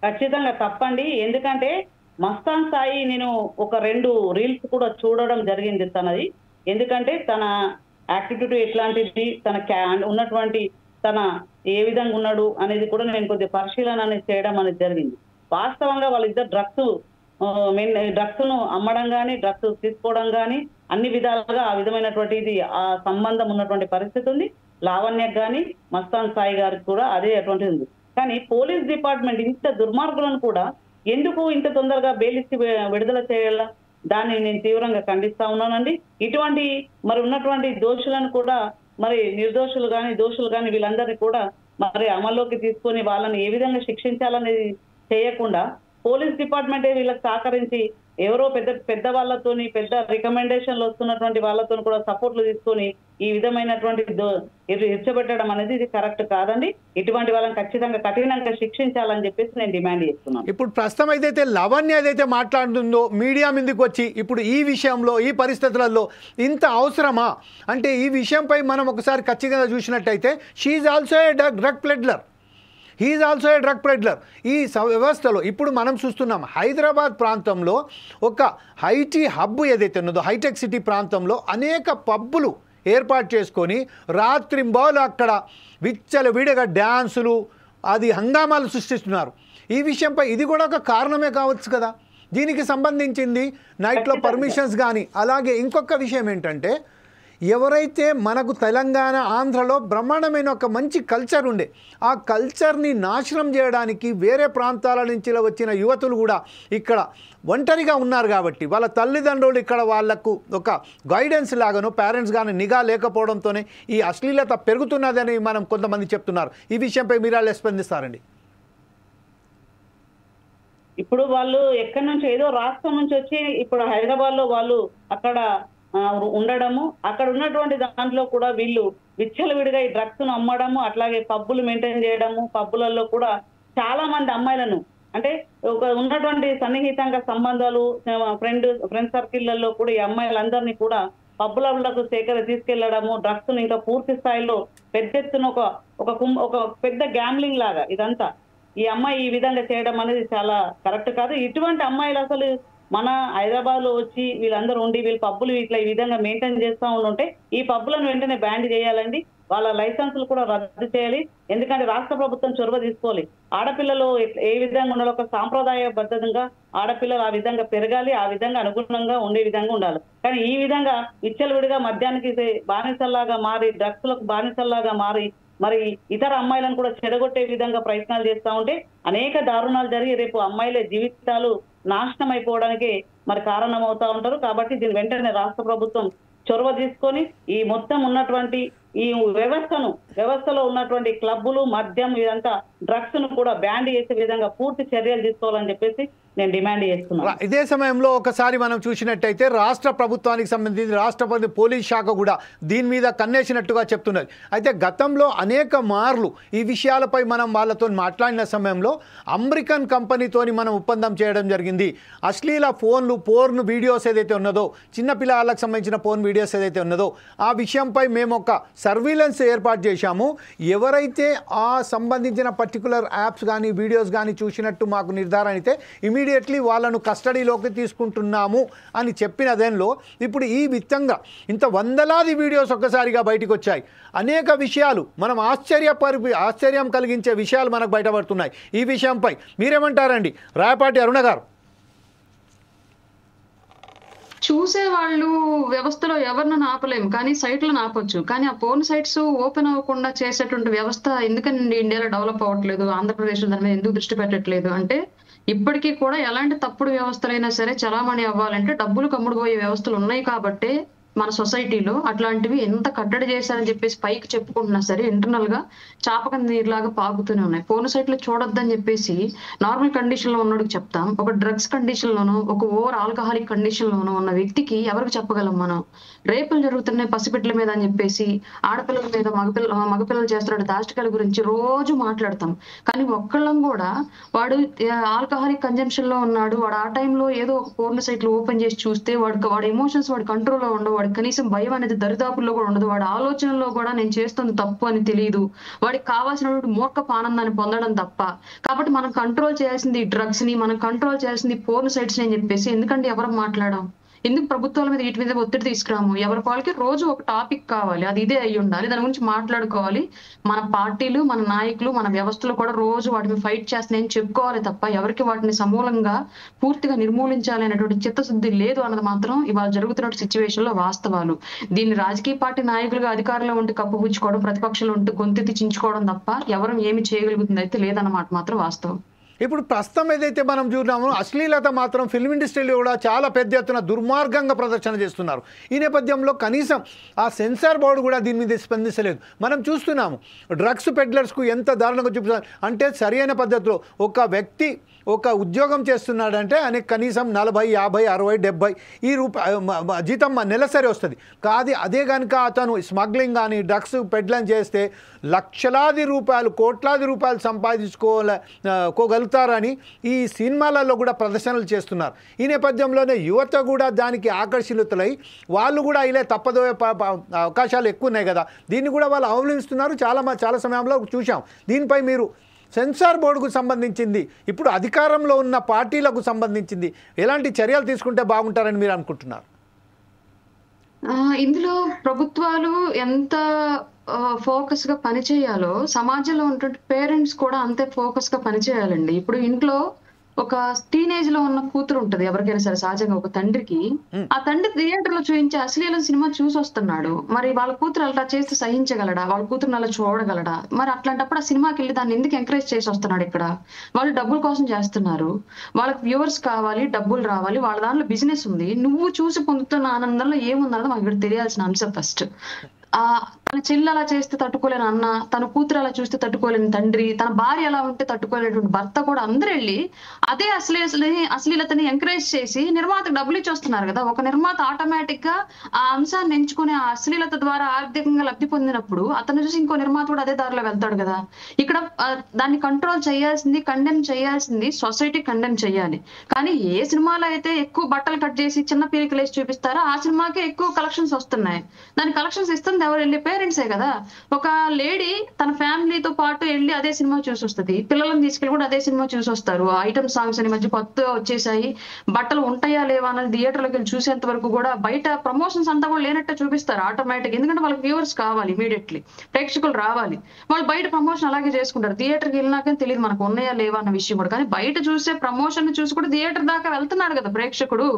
ఖచ్చితంగా తప్పండి. ఎందుకంటే మస్తాన్ సాయి నేను ఒక 2 రీల్స్ కూడా చూడడం జరిగింది తనది. ఎందుకంటే తన యాక్టివిటీ ఎట్లాంటిది, తన ఉన్నటువంటి తన ఏ విధంగా ఉన్నాడు అనేది కూడా నేను కొద్దిగా పరిశీలన అనేది చేయడం అనేది జరిగింది. వాస్తవంగా వాళ్ళిద్దరు డ్రగ్స్ ను అమ్మడం కానీ, డ్రగ్స్ తీసుకోవడం కానీ అన్ని విధాలుగా ఆ విధమైనటువంటి ఆ సంబంధం ఉన్నటువంటి పరిస్థితి ఉంది. లావణ్యకు కానీ మస్తాన్ సాయి గారికి కూడా అదే అటువంటిది ఉంది. కానీ పోలీస్ డిపార్ట్మెంట్ ఇంత దుర్మార్గులను కూడా ఎందుకు ఇంత తొందరగా బెయిల్ ఇచ్చి విడుదల చేయాలా? దాన్ని నేను తీవ్రంగా ఖండిస్తా ఉన్నానండి. ఇటువంటి మరి ఉన్నటువంటి దోషులను కూడా మరి నిర్దోషులు కానీ దోషులు కానీ వీళ్ళందరినీ కూడా మరి అమల్లోకి తీసుకొని వాళ్ళని ఏ విధంగా శిక్షించాలనేది చేయకుండా పోలీస్ డిపార్ట్మెంటే వీళ్ళకి సహకరించి ఎవరో పెద్ద వాళ్ళతోని పెద్ద రికమెండేషన్లు వస్తున్నటువంటి వాళ్ళతో కూడా సపోర్ట్లు తీసుకొని ఈ విధమైనటువంటి ఇచ్చబెట్టడం అనేది ఇది కరెక్ట్ కాదండి. ఇటువంటి వాళ్ళని ఖచ్చితంగా కఠినంగా శిక్షించాలని చెప్పేసి నేను డిమాండ్ చేస్తున్నాను. ఇప్పుడు ప్రస్తుతం ఏదైతే లావణ్య ఏదైతే మాట్లాడుతుందో మీడియా మీదకి వచ్చి ఇప్పుడు ఈ విషయంలో ఈ పరిస్థితులలో ఇంత అవసరమా అంటే ఈ విషయంపై మనం ఒకసారి ఖచ్చితంగా చూసినట్టయితే she also a drug peddler, he's also a drug peddler. ఈ వ్యవస్థలో ఇప్పుడు మనం చూస్తున్నాం హైదరాబాద్ ప్రాంతంలో ఒక ఐటీ హబ్ ఏదైతే ఉన్నదో హైటెక్ సిటీ ప్రాంతంలో అనేక పబ్బులు ఏర్పాటు చేసుకొని రాత్రింబాలు అక్కడ విచ్చలవిడిగా డ్యాన్సులు అది హంగామాలు సృష్టిస్తున్నారు. ఈ విషయంపై ఇది కూడా ఒక కారణమే కావచ్చు కదా. దీనికి సంబంధించింది నైట్లో పర్మిషన్స్ కానీ అలాగే ఇంకొక విషయం ఏంటంటే ఎవరైతే మనకు తెలంగాణ ఆంధ్రలో బ్రహ్మాండమైన ఒక మంచి కల్చర్ ఉండే ఆ కల్చర్ని నాశనం చేయడానికి వేరే ప్రాంతాల నుంచి వచ్చిన యువతులు కూడా ఇక్కడ ఒంటరిగా ఉన్నారు కాబట్టి వాళ్ళ తల్లిదండ్రులు ఇక్కడ వాళ్లకు ఒక గైడెన్స్ లాగానో పేరెంట్స్ కానీ నిఘా లేకపోవడంతోనే ఈ అశ్లీలత పెరుగుతున్నదని మనం కొంతమంది చెప్తున్నారు. ఈ విషయంపై మీరు ఎలా స్పందిస్తారండి? ఇప్పుడు వాళ్ళు ఎక్కడి నుంచి ఏదో రాష్ట్రం నుంచి వచ్చి ఇప్పుడు హైదరాబాద్లో వాళ్ళు అక్కడ ఉండడము, అక్కడ ఉన్నటువంటి దాంట్లో కూడా వీళ్ళు విచ్చలవిడిగా ఈ డ్రగ్స్ ను అమ్మడము, అట్లాగే పబ్బులు మెయింటైన్ చేయడము, పబ్బులలో కూడా చాలా మంది అమ్మాయిలను అంటే ఒక ఉన్నటువంటి సన్నిహితంగా సంబంధాలు ఫ్రెండ్ సర్కిళ్లలో కూడా ఈ అమ్మాయిలందరినీ కూడా పబ్బులకు తీసుకెళ్లడము, డ్రగ్స్ ను ఇంకా పూర్తి స్థాయిలో పెద్ద ఎత్తున ఒక పెద్ద గ్యాంబ్లింగ్ లాగా ఇదంతా ఈ అమ్మాయి ఈ విధంగా చేయడం అనేది చాలా కరెక్ట్ కాదు. ఇటువంటి అమ్మాయిలు అసలు మన హైదరాబాద్ లో వచ్చి వీళ్ళందరూ ఉండి వీళ్ళు పబ్బులు ఇట్లా ఈ విధంగా మెయింటైన్ చేస్తూ ఉంటే ఈ పబ్బులను వెంటనే బ్యాన్ చేయాలండి. వాళ్ళ లైసెన్సులు కూడా రద్దు చేయాలి. ఎందుకంటే రాష్ట్ర ప్రభుత్వం చొరవ తీసుకోవాలి. ఆడపిల్లలు ఏ విధంగా ఉండాలి, ఒక సాంప్రదాయబద్ధంగా ఆడపిల్లలు ఆ విధంగా పెరగాలి, ఆ విధంగా అనుగుణంగా ఉండే విధంగా ఉండాలి. కానీ ఈ విధంగా విచ్చలవిడిగా మద్యానికి బానిసల్లాగా మారి డ్రగ్స్ లకు బానిసల్లాగా మారి మరి ఇతర అమ్మాయిలను కూడా చెడగొట్టే విధంగా ప్రయత్నాలు చేస్తూ ఉంటే అనేక దారుణాలు జరిగి రేపు అమ్మాయిల జీవితాలు నాశనం అయిపోవడానికి మరి కారణం అవుతా ఉంటారు. కాబట్టి దీని వెంటనే రాష్ట్ర ప్రభుత్వం చొరవ తీసుకొని ఈ మొత్తం ఉన్నటువంటి ఈ వ్యవస్థలో ఉన్నటువంటి క్లబ్బులు మద్యం ఇదంతా డ్రగ్స్ ను కూడా బ్యాన్ చేసే విధంగా పూర్తి చర్యలు తీసుకోవాలని చెప్పేసి నేను డిమాండ్ చేస్తున్నాను. ఇదే సమయంలో ఒకసారి మనం చూసినట్టయితే రాష్ట్ర ప్రభుత్వానికి సంబంధించి రాష్ట్రపతి పోలీస్ శాఖ కూడా దీని మీద కన్నేసినట్టుగా చెప్తున్నది. అయితే గతంలో అనేక మార్లు ఈ విషయాలపై మనం వాళ్ళతో మాట్లాడిన సమయంలో అమెరికన్ కంపెనీతోని మనం ఒప్పందం చేయడం జరిగింది. అశ్లీల పోర్న్ వీడియోస్ ఏదైతే ఉన్నదో చిన్నపిల్లలకు సంబంధించిన పోర్న్ వీడియోస్ ఏదైతే ఉన్నదో ఆ విషయంపై మేము ఒక సర్వీలెన్స్ ఏర్పాటు చేశాము. ఎవరైతే ఆ సంబంధించిన పర్టికులర్ యాప్స్ కానీ వీడియోస్ కానీ చూసినట్టు మాకు నిర్ధారణ అయితే ఇమీడియట్లీ వాళ్ళను కస్టడీలోకి తీసుకుంటున్నాము అని చెప్పిన దానిలో ఇప్పుడు ఈ విధంగా ఇంత వందలాది వీడియోస్ ఒక్కసారిగా బయటకు వచ్చాయి. అనేక విషయాలు మనం ఆశ్చర్యం కలిగించే విషయాలు మనకు బయటపడుతున్నాయి. ఈ విషయంపై మీరేమంటారండి రాయపాటి అరుణ గారు? చూసే వాళ్ళు వ్యవస్థలో ఎవరినైనా ఆపలేము, కానీ సైట్లను ఆపొచ్చు. కానీ ఆ పోర్న్ సైట్స్ ఓపెన్ అవ్వకుండా చేసేటువంటి వ్యవస్థ ఎందుకని ఇండియాలో డెవలప్ అవ్వట్లేదు, ఆంధ్రప్రదేశ్ దాని మీద ఎందుకు దృష్టి పెట్టట్లేదు అంటే, ఇప్పటికీ కూడా ఎలాంటి తప్పుడు వ్యవస్థలైనా సరే చలామణి అవ్వాలంటే డబ్బులు కమ్ముడుపోయే వ్యవస్థలు ఉన్నాయి కాబట్టి మన సొసైటీలో అట్లాంటివి ఎంత కట్టడి చేశారని చెప్పేసి పైకి చెప్పుకుంటున్నా సరే ఇంటర్నల్ గా చాపక నీరులాగా పాకుతూనే ఉన్నాయి. పోర్న్ సైట్లు చూడొద్దని చెప్పేసి నార్మల్ కండిషన్ లో ఉన్నోడికి చెప్తాం, ఒక డ్రగ్స్ కండిషన్ లోనో ఒక ఓవర్ ఆల్కహాలిక్ కండిషన్ లోనో ఉన్న వ్యక్తికి ఎవరికి చెప్పగలం మనం? రేపులు జరుగుతున్నాయి పసిపిట్టల మీద అని చెప్పేసి, ఆడపిల్లల మీద మగపిల్లలు చేస్తున్న దాష్టికల గురించి రోజు మాట్లాడతాం. కానీ ఒక్కళ్ళం కూడా వాడు ఆల్కహాలిక్ కన్జంప్షన్ లో ఉన్నాడు, వాడు ఆ టైంలో ఏదో ఒక పోర్న్ సైట్లు ఓపెన్ చేసి చూస్తే వాడి ఎమోషన్స్ వాడి కంట్రోల్లో ఉండవు, వాడికి కనీసం భయం అనేది దరిదాపుల్లో కూడా ఉండదు, వాడి ఆలోచనలో కూడా నేను చేస్తుంది తప్పు అని తెలియదు, వాడికి కావాల్సినటువంటి మూర్ఖపు ఆనందాన్ని పొందడం తప్ప. కాబట్టి మనం కంట్రోల్ చేయాల్సింది డ్రగ్స్ ని, మనం కంట్రోల్ చేయాల్సింది పోర్న్ సైట్స్ అని చెప్పేసి ఎందుకంటే ఎవరు మాట్లాడాం? ఎందుకు ప్రభుత్వాల మీద వీటి మీద ఒత్తిడి తీసుకురాము? ఎవరి వాళ్ళకి రోజు ఒక టాపిక్ కావాలి, అది ఇదే అయి ఉండాలి, దాని గురించి మాట్లాడుకోవాలి. మన పార్టీలు, మన నాయకులు, మన వ్యవస్థలు కూడా రోజు వాటిని ఫైట్ చేస్తున్నాయని చెప్పుకోవాలి తప్ప ఎవరికి వాటిని సమూలంగా పూర్తిగా నిర్మూలించాలి అనేటువంటి చిత్తశుద్ధి లేదు అన్నది మాత్రం ఇవాళ జరుగుతున్న సిచ్యువేషన్ లో వాస్తవాలు. దీన్ని రాజకీయ పార్టీ నాయకులుగా అధికారంలో ఉండి కప్పుపుచ్చుకోవడం, ప్రతిపక్షంలో ఉంటూ గొంతెత్తి చించుకోవడం తప్ప ఎవరు ఏమి చేయగలుగుతుంది అయితే లేదన్నమాట మాత్రం వాస్తవం. ఇప్పుడు ప్రస్తుతం ఏదైతే మనం చూసినామో అశ్లీలత మాత్రం ఫిల్మ్ ఇండస్ట్రీలో కూడా చాలా పెద్ద ఎత్తున దుర్మార్గంగా ప్రదర్శన చేస్తున్నారు. ఈ నేపథ్యంలో కనీసం ఆ సెన్సార్ బోర్డు కూడా దీని మీద స్పందించలేదు. మనం చూస్తున్నాము డ్రగ్స్ పెడ్లర్స్కు ఎంత దారుణంగా చూపిస్తున్నారు అంటే, సరైన పద్ధతిలో ఒక వ్యక్తి ఒక ఉద్యోగం చేస్తున్నాడంటే ఆయనకి కనీసం 40, 50, 60, 70 ఈ జీతం నెలసరి వస్తుంది. కాదు అదే కనుక అతను స్మగ్లింగ్ కానీ డ్రగ్స్ పెడ్లింగ్ చేస్తే లక్షలాది రూపాయలు, కోట్లాది రూపాయలు సంపాదించుకోగలుగుతారని ఈ సినిమాలలో కూడా ప్రదర్శనలు చేస్తున్నారు. ఈ నేపథ్యంలోనే యువత కూడా దానికి ఆకర్షితులై వాళ్ళు కూడా ఇలా తప్పదోయే అవకాశాలు ఎక్కువ ఉన్నాయి కదా, దీన్ని కూడా వాళ్ళు అవలంబిస్తున్నారు. చాలా సమయంలో చూసాం. దీనిపై మీరు సెన్సార్ బోర్డుకు సంబంధించింది, ఇప్పుడు అధికారంలో ఉన్న పార్టీలకు సంబంధించింది ఎలాంటి చర్యలు తీసుకుంటే బాగుంటారని మీరు అనుకుంటున్నారు? ఇందులో ప్రభుత్వాలు ఎంత ఫోకస్ గా పనిచేయాలో సమాజంలో ఉన్నటువంటి పేరెంట్స్ కూడా అంతే ఫోకస్ గా పనిచేయాలండి. ఇప్పుడు ఇంట్లో ఒక టీనేజ్ లో ఉన్న కూతురు ఉంటది ఎవరికైనా సరే, సహజంగా ఒక తండ్రికి, ఆ తండ్రి థియేటర్ లో చూపించే అశ్లీలం సినిమా చూసి వస్తున్నాడు, మరి వాళ్ళ కూతురు అలా చేస్తే సహించగలడా? వాళ్ళ కూతురుని అలా చూడగలడా? మరి అట్లాంటప్పుడు ఆ సినిమాకి వెళ్ళి దాన్ని ఎందుకు ఎంకరేజ్ చేసి వస్తున్నాడు? ఇక్కడ వాళ్ళు డబ్బుల కోసం చేస్తున్నారు, వాళ్ళకి వ్యూవర్స్ కావాలి, డబ్బులు రావాలి, వాళ్ళ దాంట్లో బిజినెస్ ఉంది. నువ్వు చూసి పొందుతున్న ఆనందంలో ఏముందన్నది మాకు ఇక్కడ తెలియాల్సిన అంశం ఫస్ట్. తన చెల్లి అలా చేస్తే తట్టుకోలేని అన్న, తన కూతురు అలా చూస్తే తట్టుకోలేని తండ్రి, తన భార్య అలా ఉంటే తట్టుకోలేనటువంటి భర్త కూడా అందరూ వెళ్ళి అదే అశ్లీలతని ఎంకరేజ్ చేసి నిర్మాతకు డబ్బులు ఇచ్చి వస్తున్నారు కదా. ఒక నిర్మాత ఆటోమేటిక్ గా ఆ అంశాన్ని ఎంచుకుని ఆ అశ్లీలత ద్వారా ఆర్థికంగా లబ్ధి పొందినప్పుడు అతను చూసి ఇంకో నిర్మాత కూడా అదే దారిలో వెళ్తాడు కదా. ఇక్కడ దాన్ని కంట్రోల్ చేయాల్సింది, కండెమ్ చేయాల్సింది సొసైటీ కండెమ్ చేయాలి. కానీ ఏ సినిమాలో అయితే ఎక్కువ బట్టలు కట్ చేసి చిన్న పీరికలు వేసి చూపిస్తారో ఆ సినిమాకి ఎక్కువ కలెక్షన్స్ వస్తున్నాయి. దాని కలెక్షన్స్ ఇస్తుంది ఎవరు? వెళ్ళి పేరెంట్సే కదా. ఒక లేడీ తన ఫ్యామిలీతో పాటు వెళ్ళి అదే సినిమా చూసి వస్తుంది, పిల్లలను తీసుకెళ్ళి కూడా అదే సినిమా చూసి వస్తారు. ఐటమ్ సాంగ్స్ అని మధ్య కొత్తగా వచ్చేసాయి, బట్టలు ఉంటాయా లేవా అన్నది థియేటర్లోకి వెళ్ళి చూసేంత వరకు కూడా బయట ప్రమోషన్స్ అంతా కూడా లేనట్టే చూపిస్తారు ఆటోమేటిక్. ఎందుకంటే వాళ్ళకి వ్యూవర్స్ కావాలి, ఇమీడియట్లీ ప్రేక్షకులు రావాలి. వాళ్ళు బయట ప్రమోషన్ అలాగే చేసుకుంటారు. థియేటర్కి వెళ్ళినాక తెలియదు మనకు ఉన్నాయా లేవా అన్న విషయం కూడా. కానీ బయట చూసే ప్రమోషన్ చూసి కూడా థియేటర్ దాకా వెళ్తున్నాడు కదా ప్రేక్షకుడు.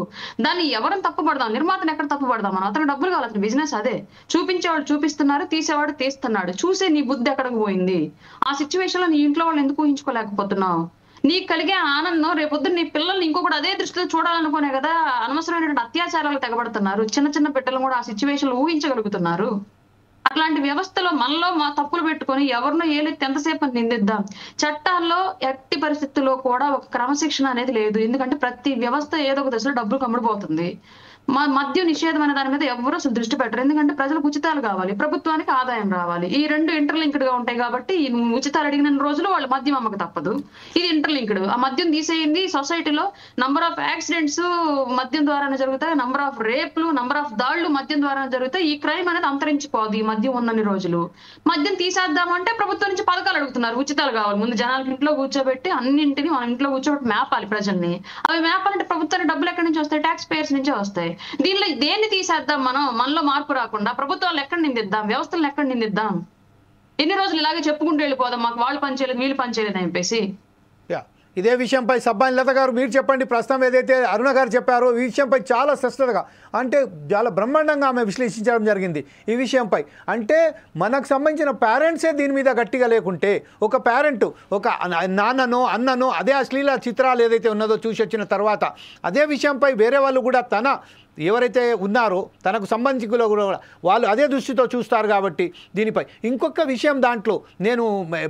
దాన్ని ఎవరిని తప్పుపడదాం? నిర్మాతను ఎక్కడ తప్పుపడదాం మనం? అతను డబ్బులు కావాలి, అతని బిజినెస్ అదే. చూపించేవాడు చూపిస్తున్నారు, తీసేవాడు తీస్తున్నాడు. చూసే నీ బుద్ధి ఎక్కడికి పోయింది? ఆ సిచ్యువేషన్ లో నీ ఇంట్లో వాళ్ళు ఎందుకు ఊహించుకోలేకపోతున్నావు? నీకు కలిగే ఆనందం రేపొద్దు నీ పిల్లల్ని ఇంకొకటి అదే దృష్టిలో చూడాలనుకునే కదా అనవసరమైనటువంటి అత్యాచారాలు తెగబడుతున్నారు. చిన్న చిన్న బిడ్డలు కూడా ఆ సిచ్యువేషన్ లో ఊహించగలుగుతున్నారు. అట్లాంటి వ్యవస్థలో మనలో మా తప్పులు పెట్టుకొని ఎవరినో ఏలెత్తి ఎంతసేపు నిందిద్దాం? చట్టాల్లో ఎట్టి పరిస్థితుల్లో కూడా ఒక క్రమశిక్షణ అనేది లేదు. ఎందుకంటే ప్రతి వ్యవస్థ ఏదో ఒక దశలో డబ్బులు కమ్ముడిపోతుంది. మద్యం నిషేధం అనే దాని మీద ఎవరు అసలు దృష్టి పెట్టరు. ఎందుకంటే ప్రజలకు ఉచితాలు కావాలి, ప్రభుత్వానికి ఆదాయం రావాలి. ఈ రెండు ఇంటర్లింక్డ్ గా ఉంటాయి కాబట్టి ఉచితాలు అడిగిన రోజులు వాళ్ళు మద్యం అమ్మక తప్పదు. ఇది ఇంటర్లింక్డ్. ఆ మద్యం తీసేయింది సొసైటీలో నంబర్ ఆఫ్ యాక్సిడెంట్స్ మద్యం ద్వారానే జరుగుతాయి, నంబర్ ఆఫ్ రేప్లు, నంబర్ ఆఫ్ దాళ్లు మద్యం ద్వారానే జరుగుతాయి. ఈ క్రైమ్ అనేది అంతరించిపోదు ఈ మద్యం ఉన్నన్ని రోజులు. మద్యం తీసేద్దామంటే ప్రభుత్వం నుంచి పథకాలు అడుగుతున్నారు, ఉచితాలు కావాలి. ముందు జనాలకి ఇంట్లో కూర్చోబెట్టి అన్నింటిని మనం ఇంట్లో కూర్చోబెట్టి మేపాలి ప్రజల్ని. అవి మేపాలంటే ప్రభుత్వానికి డబ్బులు ఎక్కడి నుంచి వస్తాయి? ట్యాక్స్ పేయర్స్ నుంచే వస్తాయి. దీనిలో దేన్ని తీసేద్దాం? మనలో మార్పు రాకుండా ప్రభుత్వాలు ఎక్కడ నిందిద్దాం? వ్యవస్థలను ఎక్కడ నిందిద్దాం? ఎన్ని రోజులు ఇలాగే చెప్పుకుంటూ వెళ్ళిపోదాం మాకు వాళ్ళు పనిచేయలేదు వీళ్ళు పనిచేయలేదు అని చెప్పేసి? ఇదే విషయంపై సబ్బాని లత గారు మీరు చెప్పండి. ప్రస్తుతం ఏదైతే అరుణ గారు చెప్పారో ఈ విషయంపై చాలా స్పష్టతగా అంటే చాలా బ్రహ్మాండంగా ఆమె విశ్లేషించడం జరిగింది ఈ విషయంపై. అంటే మనకు సంబంధించిన పేరెంట్సే దీని మీద గట్టిగా లేకుంటే ఒక పేరెంట్ ఒక నాన్ననో అన్ననో అదే అశ్లీల చిత్రాలు ఏదైతే ఉన్నదో చూసి వచ్చిన తర్వాత అదే విషయంపై వేరే వాళ్ళు కూడా తన ఎవరైతే ఉన్నారో తనకు సంబంధికులు కూడా వాళ్ళు అదే దృష్టితో చూస్తారు. కాబట్టి దీనిపై ఇంకొక విషయం దాంట్లో నేను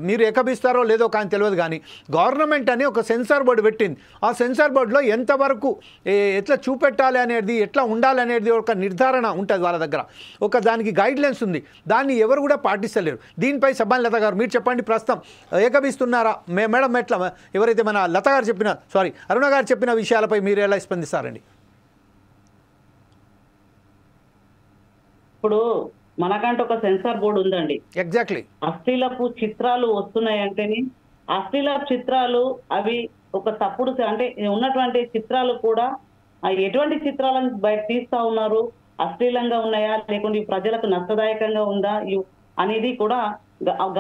మీరు ఏకభిస్తారో లేదో కానీ తెలియదు కానీ గవర్నమెంట్ అని ఒక సెన్సార్ బోర్డు పెట్టింది. ఆ సెన్సార్ బోర్డులో ఎంతవరకు ఎట్లా చూపెట్టాలి అనేది ఎట్లా ఉండాలి అనేది ఒక నిర్ధారణ ఉంటుంది వాళ్ళ దగ్గర. ఒక దానికి గైడ్లైన్స్ ఉంది. దాన్ని ఎవరు కూడా పాటిస్తలేరు. దీనిపై సబ్బాని లత గారు మీరు చెప్పండి. ప్రస్తుతం ఏకభిస్తున్నారా మేడం? ఎట్లా ఎవరైతే మన లత గారు చెప్పిన అరుణ గారు చెప్పిన విషయాలపై మీరు ఎలా స్పందిస్తారండి? ఇప్పుడు మనకంటే ఒక సెన్సార్ బోర్డు ఉందండి. ఎగ్జాక్ట్లీ. అశ్లీలపు చిత్రాలు వస్తున్నాయంటేనే అశ్లీల చిత్రాలు అవి ఒక తప్పుడు అంటే ఉన్నటువంటి చిత్రాలు కూడా ఎటువంటి చిత్రాలను బయట తీస్తా ఉన్నారు, అశ్లీలంగా ఉన్నాయా లేకుంటే ప్రజలకు నష్టదాయకంగా ఉందా అనేది కూడా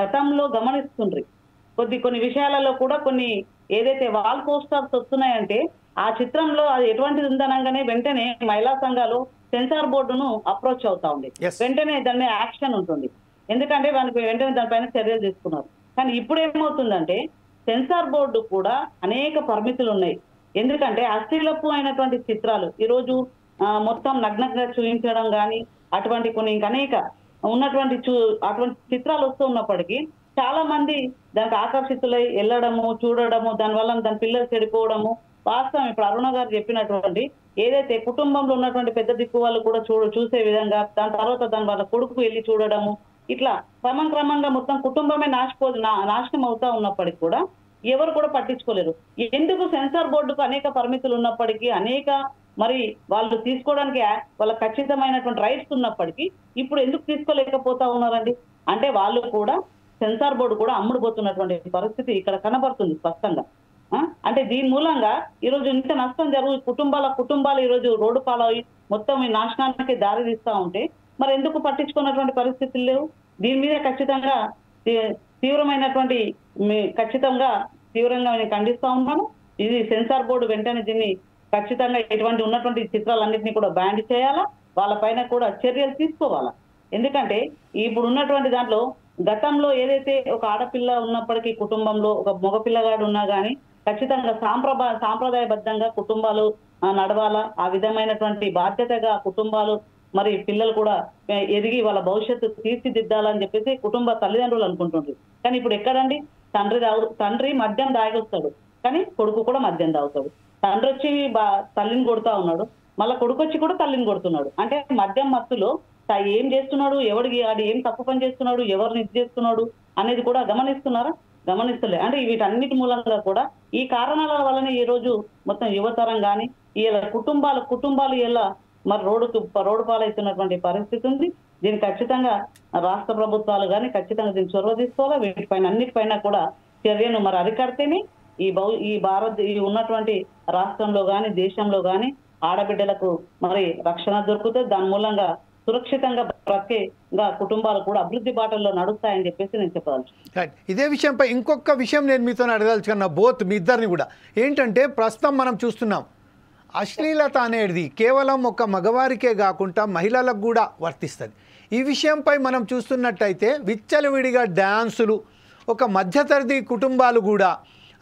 గతంలో గమనిస్తుండ్రి. కొన్ని విషయాలలో కూడా కొన్ని ఏదైతే వాల్ పోస్టర్స్ వస్తున్నాయంటే ఆ చిత్రంలో అది ఎటువంటిది ఉందనగానే వెంటనే మహిళా సంఘాలు సెన్సార్ బోర్డును అప్రోచ్ అవుతా ఉంది. వెంటనే దాని యాక్షన్ ఉంటుంది. ఎందుకంటే వెంటనే దానిపైన చర్యలు తీసుకున్నారు. కానీ ఇప్పుడు ఏమవుతుందంటే సెన్సార్ బోర్డు కూడా అనేక పరిమితులు ఉన్నాయి. ఎందుకంటే అశ్లీలపు అయినటువంటి చిత్రాలు ఈరోజు మొత్తం నగ్నంగా చూపించడం కానీ అటువంటి కొన్ని అనేక ఉన్నటువంటి అటువంటి చిత్రాలు వస్తూ ఉన్నప్పటికీ చాలా మంది దానికి ఆకర్షితులై వెళ్ళడము చూడడము దానివల్ల దాని పిల్లలు చెడిపోవడము వాస్తవం. ఇప్పుడు అరుణ గారు చెప్పినటువంటి ఏదైతే కుటుంబంలో ఉన్నటువంటి పెద్ద దిక్కు వాళ్ళు కూడా చూసే విధంగా దాని తర్వాత దాని వాళ్ళ కొడుకు వెళ్ళి చూడడము ఇట్లా క్రమంగా మొత్తం కుటుంబమే నాశనం అవుతా ఉన్నప్పటికీ కూడా ఎవరు కూడా పట్టించుకోలేరు. ఎందుకు సెన్సార్ బోర్డుకు అనేక పరిమితులు ఉన్నప్పటికీ అనేక మరి వాళ్ళు తీసుకోవడానికి వాళ్ళ ఖచ్చితమైనటువంటి రైట్స్ ఉన్నప్పటికీ ఇప్పుడు ఎందుకు తీసుకోలేకపోతా ఉన్నారండి? అంటే వాళ్ళు కూడా సెన్సార్ బోర్డు కూడా అమ్ముడుపోతున్నటువంటి పరిస్థితి ఇక్కడ కనబడుతుంది స్పష్టంగా. అంటే దీని మూలంగా ఈరోజు ఇంత నష్టం కుటుంబాలు ఈరోజు రోడ్డు పాలవి మొత్తం ఈ నాశనానికి దారి తీస్తా ఉంటే మరి ఎందుకు పట్టించుకున్నటువంటి పరిస్థితులు లేవు? దీని మీద ఖచ్చితంగా తీవ్రంగా నేను ఖండిస్తా ఉన్నాను. ఇది సెన్సార్ బోర్డు వెంటనే దీన్ని ఖచ్చితంగా ఎటువంటి ఉన్నటువంటి చిత్రాలన్నింటినీ కూడా బ్యాన్ చేయాలా, వాళ్ళపైన కూడా చర్యలు తీసుకోవాలా. ఎందుకంటే ఇప్పుడు ఉన్నటువంటి దాంట్లో గతంలో ఏదైతే ఒక ఆడపిల్ల ఉన్నప్పటికీ కుటుంబంలో ఒక మగపిల్లగాడు ఉన్నా కానీ ఖచ్చితంగా సాంప్రదాయబద్ధంగా కుటుంబాలు నడవాలా, ఆ విధమైనటువంటి బాధ్యతగా కుటుంబాలు మరి పిల్లలు కూడా ఎదిగి వాళ్ళ భవిష్యత్తు తీర్చిదిద్దాలని చెప్పేసి కుటుంబ తల్లిదండ్రులు అనుకుంటుండ్రు. కానీ ఇప్పుడు ఎక్కడండి? తండ్రి మద్యం తాగొస్తాడు కానీ కొడుకు కూడా మద్యం తాగుతాడు. తండ్రి వచ్చి తల్లిని కొడుతా ఉన్నాడు, మళ్ళీ కొడుకు వచ్చి కూడా తల్లిని కొడుతున్నాడు. అంటే మద్యం మత్తులో ఏం చేస్తున్నాడు, ఎవరికి అది ఏం తప్పు పని చేస్తున్నాడు, ఎవరిని ఇది చేస్తున్నాడు అనేది కూడా గమనిస్తలే. అంటే వీటన్నిటి మూలంగా కూడా ఈ కారణాల వలన ఈ రోజు మొత్తం యువతరం కానీ ఇలా కుటుంబాలు ఇలా మరి రోడ్డు పాలవుతున్నటువంటి పరిస్థితి ఉంది. దీన్ని ఖచ్చితంగా రాష్ట్ర ప్రభుత్వాలు కానీ ఖచ్చితంగా దీన్ని చొరవ తీసుకోవాలి. వీటిపైన అన్నిటిపైన కూడా చర్యను మరి అరికడితేనే ఈ ఉన్నటువంటి రాష్ట్రంలో కానీ దేశంలో కానీ ఆడబిడ్డలకు మరి రక్షణ దొరుకుతుంది. దాని మూలంగా సురక్షితంగా బ్రతికేగా కుటుంబాలు కూడా అభివృద్ధి బాటల్లో నడుస్తాయని చెప్పేసి నేను చెప్పదలుచు. ఇదే విషయంపై ఇంకొక విషయం నేను మీతో అడగదలుచుకున్నా మీ ఇద్దరిని కూడా. ఏంటంటే ప్రస్తుతం మనం చూస్తున్నాం అశ్లీలత అనేది కేవలం ఒక మగవారికే కాకుండా మహిళలకు కూడా వర్తిస్తుంది. ఈ విషయంపై మనం చూస్తున్నట్టయితే విచ్చలవిడిగా డ్యాన్సులు, ఒక మధ్యతరగతి కుటుంబాలు కూడా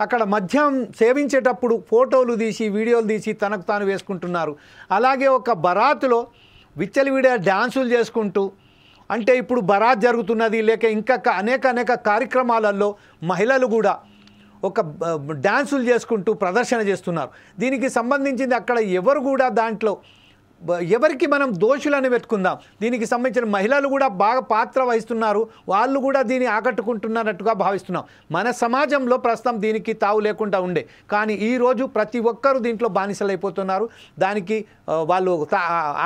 అక్కడ మద్యం సేవించేటప్పుడు ఫోటోలు తీసి వీడియోలు తీసి తనకు తాను వేసుకుంటున్నారు. అలాగే ఒక బరాతులో విచ్చలవిడిగా డ్యాన్సులు చేసుకుంటూ, అంటే ఇప్పుడు బరాత్ జరుగుతున్నది లేక ఇంకా అనేక కార్యక్రమాలలో మహిళలు కూడా ఒక డ్యాన్సులు చేసుకుంటూ ప్రదర్శన చేస్తున్నారు. దీనికి సంబంధించింది అక్కడ ఎవరు కూడా దాంట్లో ఎవరికి మనం దోషులని వెతుకుందాం. దీనికి సంబంధించిన మహిళలు కూడా బాగా పాత్ర వహిస్తున్నారు, వాళ్ళు కూడా దీన్ని ఆకట్టుకుంటున్నట్టుగా భావిస్తున్నాం. మన సమాజంలో ప్రస్తుతం దీనికి తావు లేకుండా ఉండే, కానీ ఈరోజు ప్రతి ఒక్కరూ దీంట్లో బానిసలైపోతున్నారు. దానికి వాళ్ళు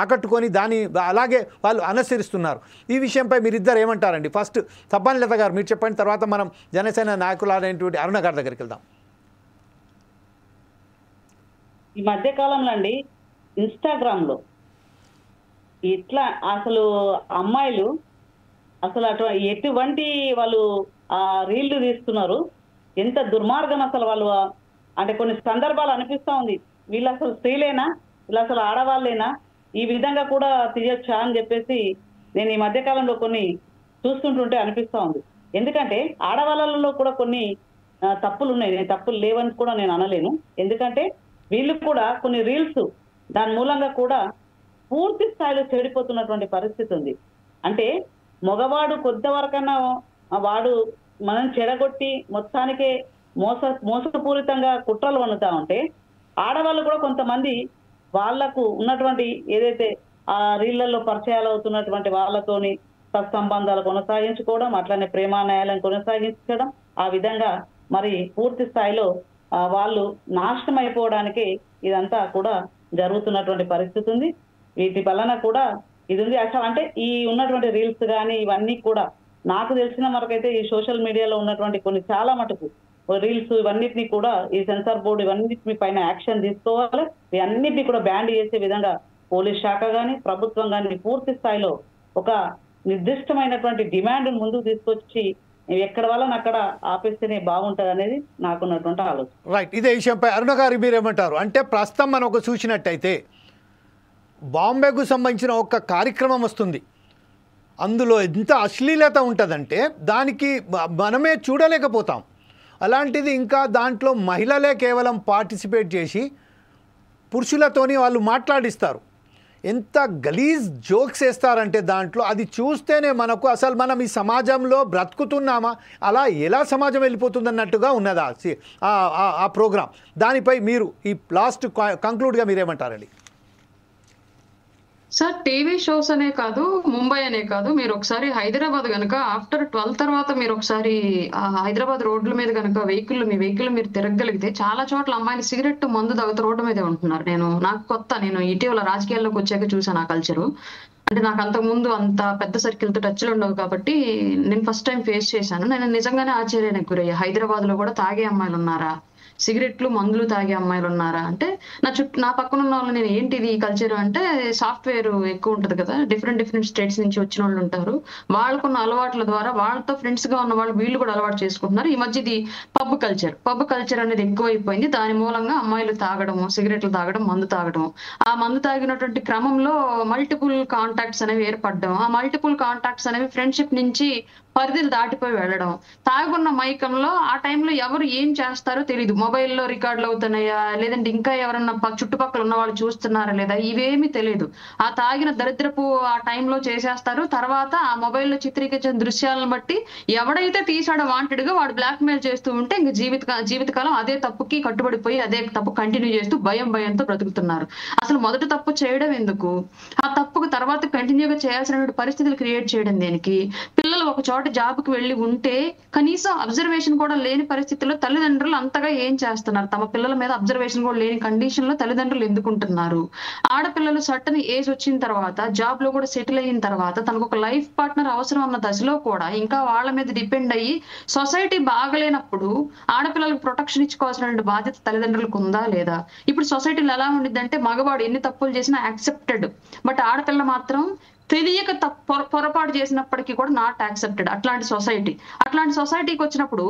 ఆకట్టుకొని అలాగే వాళ్ళు అనుసరిస్తున్నారు. ఈ విషయంపై మీరిద్దరు ఏమంటారండి? ఫస్ట్ సబ్బాని లత గారు మీరు చెప్పండి, తర్వాత మనం జనసేన నాయకులైనటువంటి అరుణ గారి దగ్గరికి వెళ్దాం. ఈ మధ్య కాలంలో అండి ఇన్స్టాగ్రామ్ లో ఇట్లా అసలు అమ్మాయిలు అసలు ఎటువంటి వాళ్ళు ఆ రీళ్లు తీస్తున్నారు, ఎంత దుర్మార్గం అసలు వాళ్ళు అంటే కొన్ని సందర్భాలు అనిపిస్తా ఉంది, వీళ్ళు అసలు స్త్రీలేనా, వీళ్ళు అసలు ఆడవాళ్ళేనా, ఈ విధంగా కూడా తీయొచ్చా అని చెప్పేసి నేను ఈ మధ్య కాలంలో కొన్ని చూస్తుంటుంటే అనిపిస్తా ఉంది. ఎందుకంటే ఆడవాళ్ళలో కూడా కొన్ని తప్పులు ఉన్నాయి, నేను తప్పులు లేవని కూడా నేను అనలేను. ఎందుకంటే వీళ్ళు కూడా కొన్ని రీల్స్ దాని మూలంగా కూడా పూర్తి స్థాయిలో చెడిపోతున్నటువంటి పరిస్థితి ఉంది. అంటే మగవాడు కొంతవరకన్నా వాడు మనం చెడగొట్టి మొత్తానికే మోసపూరితంగా కుట్రలు వన్నుతా ఉంటే, ఆడవాళ్ళు కూడా కొంతమంది వాళ్లకు ఉన్నటువంటి ఏదైతే ఆ రీళ్లలో పరిచయాలు అవుతున్నటువంటి వాళ్ళతోని సత్సంబంధాలు కొనసాగించుకోవడం, అట్లనే ప్రేమాన్యాయాలను కొనసాగించడం, ఆ విధంగా మరి పూర్తి స్థాయిలో వాళ్ళు నాశనం అయిపోవడానికి ఇదంతా కూడా జరుగుతున్నటువంటి పరిస్థితి ఉంది. వీటి వలన కూడా ఇది ఉంది. అసలు అంటే ఈ ఉన్నటువంటి రీల్స్ కానీ ఇవన్నీ కూడా నాకు తెలిసిన వరకైతే ఈ సోషల్ మీడియాలో ఉన్నటువంటి కొన్ని చాలా మటుకు రీల్స్ ఇవన్నిటిని కూడా ఈ సెన్సార్ బోర్డు ఇవన్నిటి పైన యాక్షన్ తీసుకోవాలి. ఇవన్నిటిని కూడా బ్యాన్ చేసే విధంగా పోలీస్ శాఖ కానీ ప్రభుత్వం కానీ పూర్తి స్థాయిలో ఒక నిర్దిష్టమైనటువంటి డిమాండ్ ముందుకు తీసుకొచ్చి ఎక్కడ వాళ్ళని అక్కడ ఆపేస్తేనే బాగుంటుంది అనేది నాకున్నటువంటి ఆలోచన. రైట్, ఇదే విషయంపై అరుణ గారు మీరేమంటారు? అంటే ప్రస్తుతం మనం ఒక చూసినట్టయితే బాంబేకు సంబంధించిన ఒక కార్యక్రమం వస్తుంది, అందులో ఎంత అశ్లీలత ఉంటుందంటే దానికి మనమే చూడలేకపోతాం. అలాంటిది ఇంకా దాంట్లో మహిళలే కేవలం పార్టిసిపేట్ చేసి పురుషులతోని వాళ్ళు మాట్లాడిస్తారు. ఎంత గలీజ్ జోక్స్ వేస్తారంటే దాంట్లో అది చూస్తేనే మనకు అసలు మనం ఈ సమాజంలో బ్రతుకుతున్నామా, అలా ఎలా సమాజం వెళ్ళిపోతుందన్నట్టుగా ఉన్నదా ఆ ప్రోగ్రాం. దానిపై మీరు ఈ లాస్ట్ కంక్లూడ్గా మీరేమంటారండి? సార్ టీవీ షోస్ అనే కాదు, ముంబై అనే కాదు, మీరు ఒకసారి హైదరాబాద్ కనుక ఆఫ్టర్ 12 తర్వాత మీరు ఒకసారి హైదరాబాద్ రోడ్ల మీద కనుక మీ వెహికల్ మీరు తిరగగలిగితే చాలా చోట్ల అమ్మాయిలు సిగరెట్ మందు తాగుతూ రోడ్డు మీదే ఉంటున్నారు. నాకు కొత్త, నేను ఇటీవల రాజకీయాల్లోకి వచ్చాక చూసాను ఆ కల్చరు. అంటే నాకు అంతకుముందు అంత పెద్ద సర్కిల్తో టచ్లో ఉండవు కాబట్టి నేను ఫస్ట్ టైం ఫేస్ చేశాను. నేను నిజంగానే ఆశ్చర్యానికి గురయ్యా. హైదరాబాద్ లో కూడా తాగే అమ్మాయిలు ఉన్నారా, సిగరెట్లు మందులు తాగే అమ్మాయిలు ఉన్నారా అంటే నా పక్కన ఉన్న వాళ్ళు నేను ఏంటిది ఈ కల్చర్ అంటే సాఫ్ట్వేర్ ఎక్కువ ఉంటది కదా, డిఫరెంట్ స్టేట్స్ నుంచి వచ్చిన వాళ్ళు ఉంటారు, వాళ్ళకున్న అలవాట్ల ద్వారా వాళ్ళతో ఫ్రెండ్స్ గా ఉన్న వాళ్ళు వీళ్ళు కూడా అలవాటు చేసుకుంటున్నారు. ఈ మధ్య ఇది పబ్ కల్చర్ అనేది ఎక్కువైపోయింది. దాని మూలంగా అమ్మాయిలు తాగడము, సిగరెట్లు తాగడం, మందు తాగడము, ఆ మందు తాగినటువంటి క్రమంలో మల్టిపుల్ కాంటాక్ట్స్ అనేవి ఏర్పడడం, ఆ మల్టిపుల్ కాంటాక్ట్స్ అనేవి ఫ్రెండ్షిప్ నుంచి పరిధులు దాటిపోయి వెళ్ళడం, తాగున్న మైకంలో ఆ టైంలో ఎవరు ఏం చేస్తారో తెలియదు, మొబైల్లో రికార్డులు అవుతున్నాయా లేదంటే ఇంకా ఎవరన్నా చుట్టుపక్కల ఉన్న వాళ్ళు చూస్తున్నారా లేదా ఇవేమీ తెలియదు. ఆ తాగిన దరిద్రపు ఆ టైంలో చేసేస్తారు. తర్వాత ఆ మొబైల్లో చిత్రీకరించిన దృశ్యాలను బట్టి ఎవడైతే తీసాడో వాంటెడ్ గా వాడు బ్లాక్ మెయిల్ చేస్తూ ఉంటే ఇంక జీవితకాలం అదే తప్పుకి కట్టుబడిపోయి అదే తప్పు కంటిన్యూ చేస్తూ భయంతో బ్రతుకుతున్నారు. అసలు మొదటి తప్పు చేయడం ఎందుకు, ఆ తప్పుకు తర్వాత కంటిన్యూగా చేయాల్సిన పరిస్థితులు క్రియేట్ చేయడం దేనికి? పిల్లలు ఒక చోట జాబ్కి వెళ్ళి ఉంటే కనీసం అబ్జర్వేషన్ కూడా లేని పరిస్థితుల్లో తల్లిదండ్రులు అంతగా ఏం చేస్తున్నారు? తమ పిల్లల మీద అబ్జర్వేషన్ కూడా లేని కండిషన్ లో తల్లిదండ్రులు ఎందుకుంటున్నారు? ఆడపిల్లలు సర్టన్ ఏజ్ వచ్చిన తర్వాత జాబ్ లో కూడా సెటిల్ అయిన తర్వాత తనకు ఒక లైఫ్ పార్ట్నర్ అవసరం అన్న దశలో కూడా ఇంకా వాళ్ళ మీద డిపెండ్ అయ్యి సొసైటీ బాగలేనప్పుడు ఆడపిల్లలకు ప్రొటెక్షన్ ఇచ్చుకోవాల్సిన బాధ్యత తల్లిదండ్రులకు ఉందా లేదా? ఇప్పుడు సొసైటీలో ఎలా ఉండిద్దంటే మగవాడు ఎన్ని తప్పులు చేసినా యాక్సెప్టెడ్, బట్ ఆడపిల్ల మాత్రం తెలియక పొరపాటు చేసినప్పటికీ కూడా నాట్ యాక్సెప్టెడ్. అట్లాంటి సొసైటీకి వచ్చినప్పుడు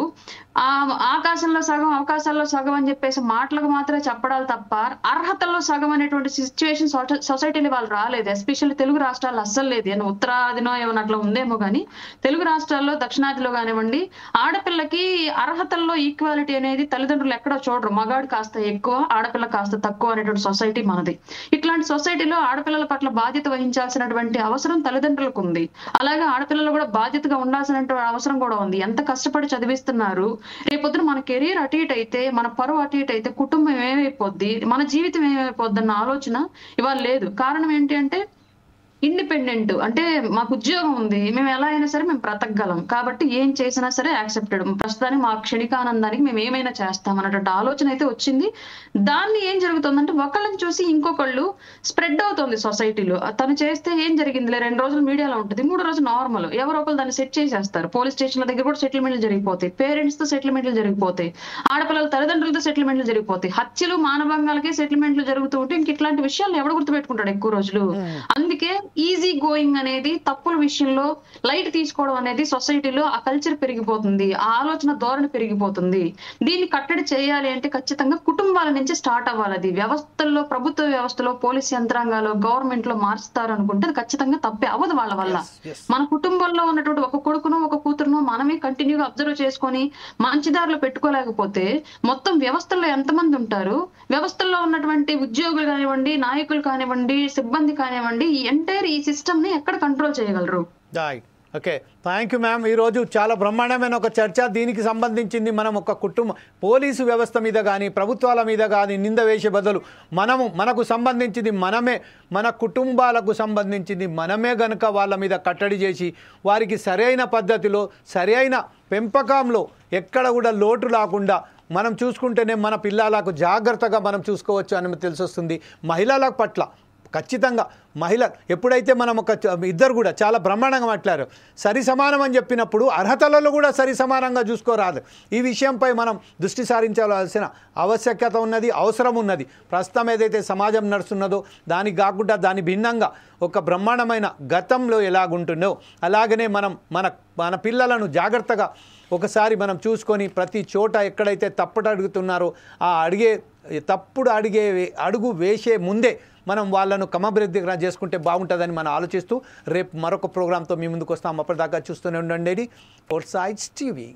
ఆ ఆకాశంలో సగం అవకాశాల్లో సగం అని చెప్పేసి మాటలకు మాత్రమే చెప్పడాలు తప్ప అర్హతల్లో సగం అనేటువంటి సిచ్యువేషన్ సొసైటీలో వాళ్ళు రాలేదు. ఎస్పెషల్లీ తెలుగు రాష్ట్రాల్లో అస్సలు లేదు. ఏమన్నా ఉత్తరాదినో ఏమన్నా అట్లా ఉందేమో కానీ తెలుగు రాష్ట్రాల్లో దక్షిణాదిలో కానివ్వండి ఆడపిల్లకి అర్హతల్లో ఈక్వాలిటీ అనేది తల్లిదండ్రులు ఎక్కడో చూడరు. మగాడు కాస్త ఎక్కువ, ఆడపిల్ల కాస్త తక్కువ అనేటువంటి సొసైటీ మనది. ఇట్లాంటి సొసైటీలో ఆడపిల్లల పట్ల బాధ్యత వహించాల్సినటువంటి అవసరం తల్లిదండ్రులకు ఉంది. అలాగే ఆడపిల్లలు కూడా బాధ్యతగా ఉండాల్సిన అవసరం కూడా ఉంది. ఎంత కష్టపడి చదివిస్తున్నారు, రేపొద్దున మన కెరీర్ అటు ఇటు అయితే, మన పరువు అటు ఇటు అయితే కుటుంబం ఏమైపోద్ది, మన జీవితం ఏమైపోద్ది అన్న ఆలోచన ఇవాళ లేదు. కారణం ఏంటి అంటే ఇండిపెండెంట్, అంటే మాకు ఉద్యోగం ఉంది, మేము ఎలా అయినా సరే మేము బ్రతకగలం కాబట్టి ఏం చేసినా సరే యాక్సెప్టెడ్, ప్రస్తుతానికి మా క్షణికానందానికి మేము ఏమైనా చేస్తాం అన్నటువంటి ఆలోచన అయితే వచ్చింది. దాన్ని ఏం జరుగుతుందంటే ఒకళ్ళని చూసి ఇంకొకళ్ళు స్ప్రెడ్ అవుతుంది సొసైటీలో. తను చేస్తే ఏం జరిగిందిలే 2 రోజులు మీడియాలో ఉంటుంది, 3 రోజులు నార్మల్, ఎవరో ఒకరు దాన్ని సెట్ చేసేస్తారు. పోలీస్ స్టేషన్ల దగ్గర కూడా సెటిల్మెంట్లు జరిగిపోతాయి, పేరెంట్స్ తో సెటిల్మెంట్లు జరిగిపోతాయి, ఆడపిల్లల తల్లిదండ్రులతో సెటిల్మెంట్లు జరిగిపోతాయి, హత్యలు మానభంగాలకే సెటిల్మెంట్లు జరుగుతూ ఉంటే ఇంక ఇట్లాంటి విషయాలు ఎవడు గుర్తుపెట్టుకుంటాడు ఎక్కువ రోజులు? అందుకే ఈజీ ఈజీ గోయింగ్ అనేది తప్పుల విషయంలో లైట్ తీసుకోవడం అనేది సొసైటీలో ఆ కల్చర్ పెరిగిపోతుంది, ఆ ఆలోచన ధోరణి పెరిగిపోతుంది. దీన్ని కట్టడి చేయాలి అంటే ఖచ్చితంగా కుటుంబాల నుంచి స్టార్ట్ అవ్వాలి. అది వ్యవస్థల్లో, ప్రభుత్వ వ్యవస్థలో, పోలీస్ యంత్రాంగాలు, గవర్నమెంట్ లో మార్చుతారు అనుకుంటే అది ఖచ్చితంగా తప్పే అవ్వదు వాళ్ళ వల్ల. మన కుటుంబంలో ఉన్నటువంటి ఒక కొడుకును ఒక కూతురును మనమే కంటిన్యూగా అబ్జర్వ్ చేసుకొని మంచిదారులు పెట్టుకోలేకపోతే మొత్తం వ్యవస్థల్లో ఎంతమంది ఉంటారు? వ్యవస్థల్లో ఉన్నటువంటి ఉద్యోగులు కానివ్వండి, నాయకులు కానివ్వండి, సిబ్బంది కానివ్వండి, ఈ ఎంటైర్ ఈ సిస్టమ్ ని ఎక్కడ కంట్రోల్ చేయగలరు? Okay, thank you ma'am. ఈరోజు చాలా బ్రహ్మాండమైన ఒక చర్చ. దీనికి సంబంధించింది మనం ఒక పోలీసు వ్యవస్థ మీద కానీ ప్రభుత్వాల మీద కానీ నింద వేసే బదులు మనకు సంబంధించింది మనమే, మన కుటుంబాలకు సంబంధించింది మనమే గనుక వాళ్ళ మీద కట్టడి చేసి వారికి సరైన పద్ధతిలో, సరైన పెంపకంలో ఎక్కడ కూడా లోటు రాకుండా మనం చూసుకుంటేనే మన పిల్లలకు జాగ్రత్తగా మనం చూసుకోవచ్చు అని తెలిసొస్తుంది. మహిళల పట్ల ఖచ్చితంగా ఎప్పుడైతే మనం ఇద్దరు కూడా చాలా బ్రహ్మాండంగా మాట్లాడారు. సరి సమానం అని చెప్పినప్పుడు అర్హతలలో కూడా సరి సమానంగా చూసుకోరాదు. ఈ విషయంపై మనం దృష్టి సారించాల్సిన ఆవశ్యకత ఉన్నది, అవసరం ఉన్నది. ప్రస్తుతం ఏదైతే సమాజం నడుస్తున్నదో దానికి కాకుండా దాని భిన్నంగా ఒక బ్రహ్మాండమైన గతంలో ఎలాగుంటుందో అలాగనే మనం మన పిల్లలను జాగ్రత్తగా ఒకసారి మనం చూసుకొని ప్రతి చోట ఎక్కడైతే తప్పుడు అడుగుతున్నారో ఆ తప్పుడు అడుగు వేసే ముందే మనం వాళ్ళను క్రమబద్ధీకరణ చేసుకుంటే బాగుంటుందని మనం ఆలోచిస్తూ రేపు మరొక ప్రోగ్రాంతో మీ ముందుకు వస్తాం. అప్పటిదాకా చూస్తూనే ఉండండి ఫోర్సైట్స్ టీవీ.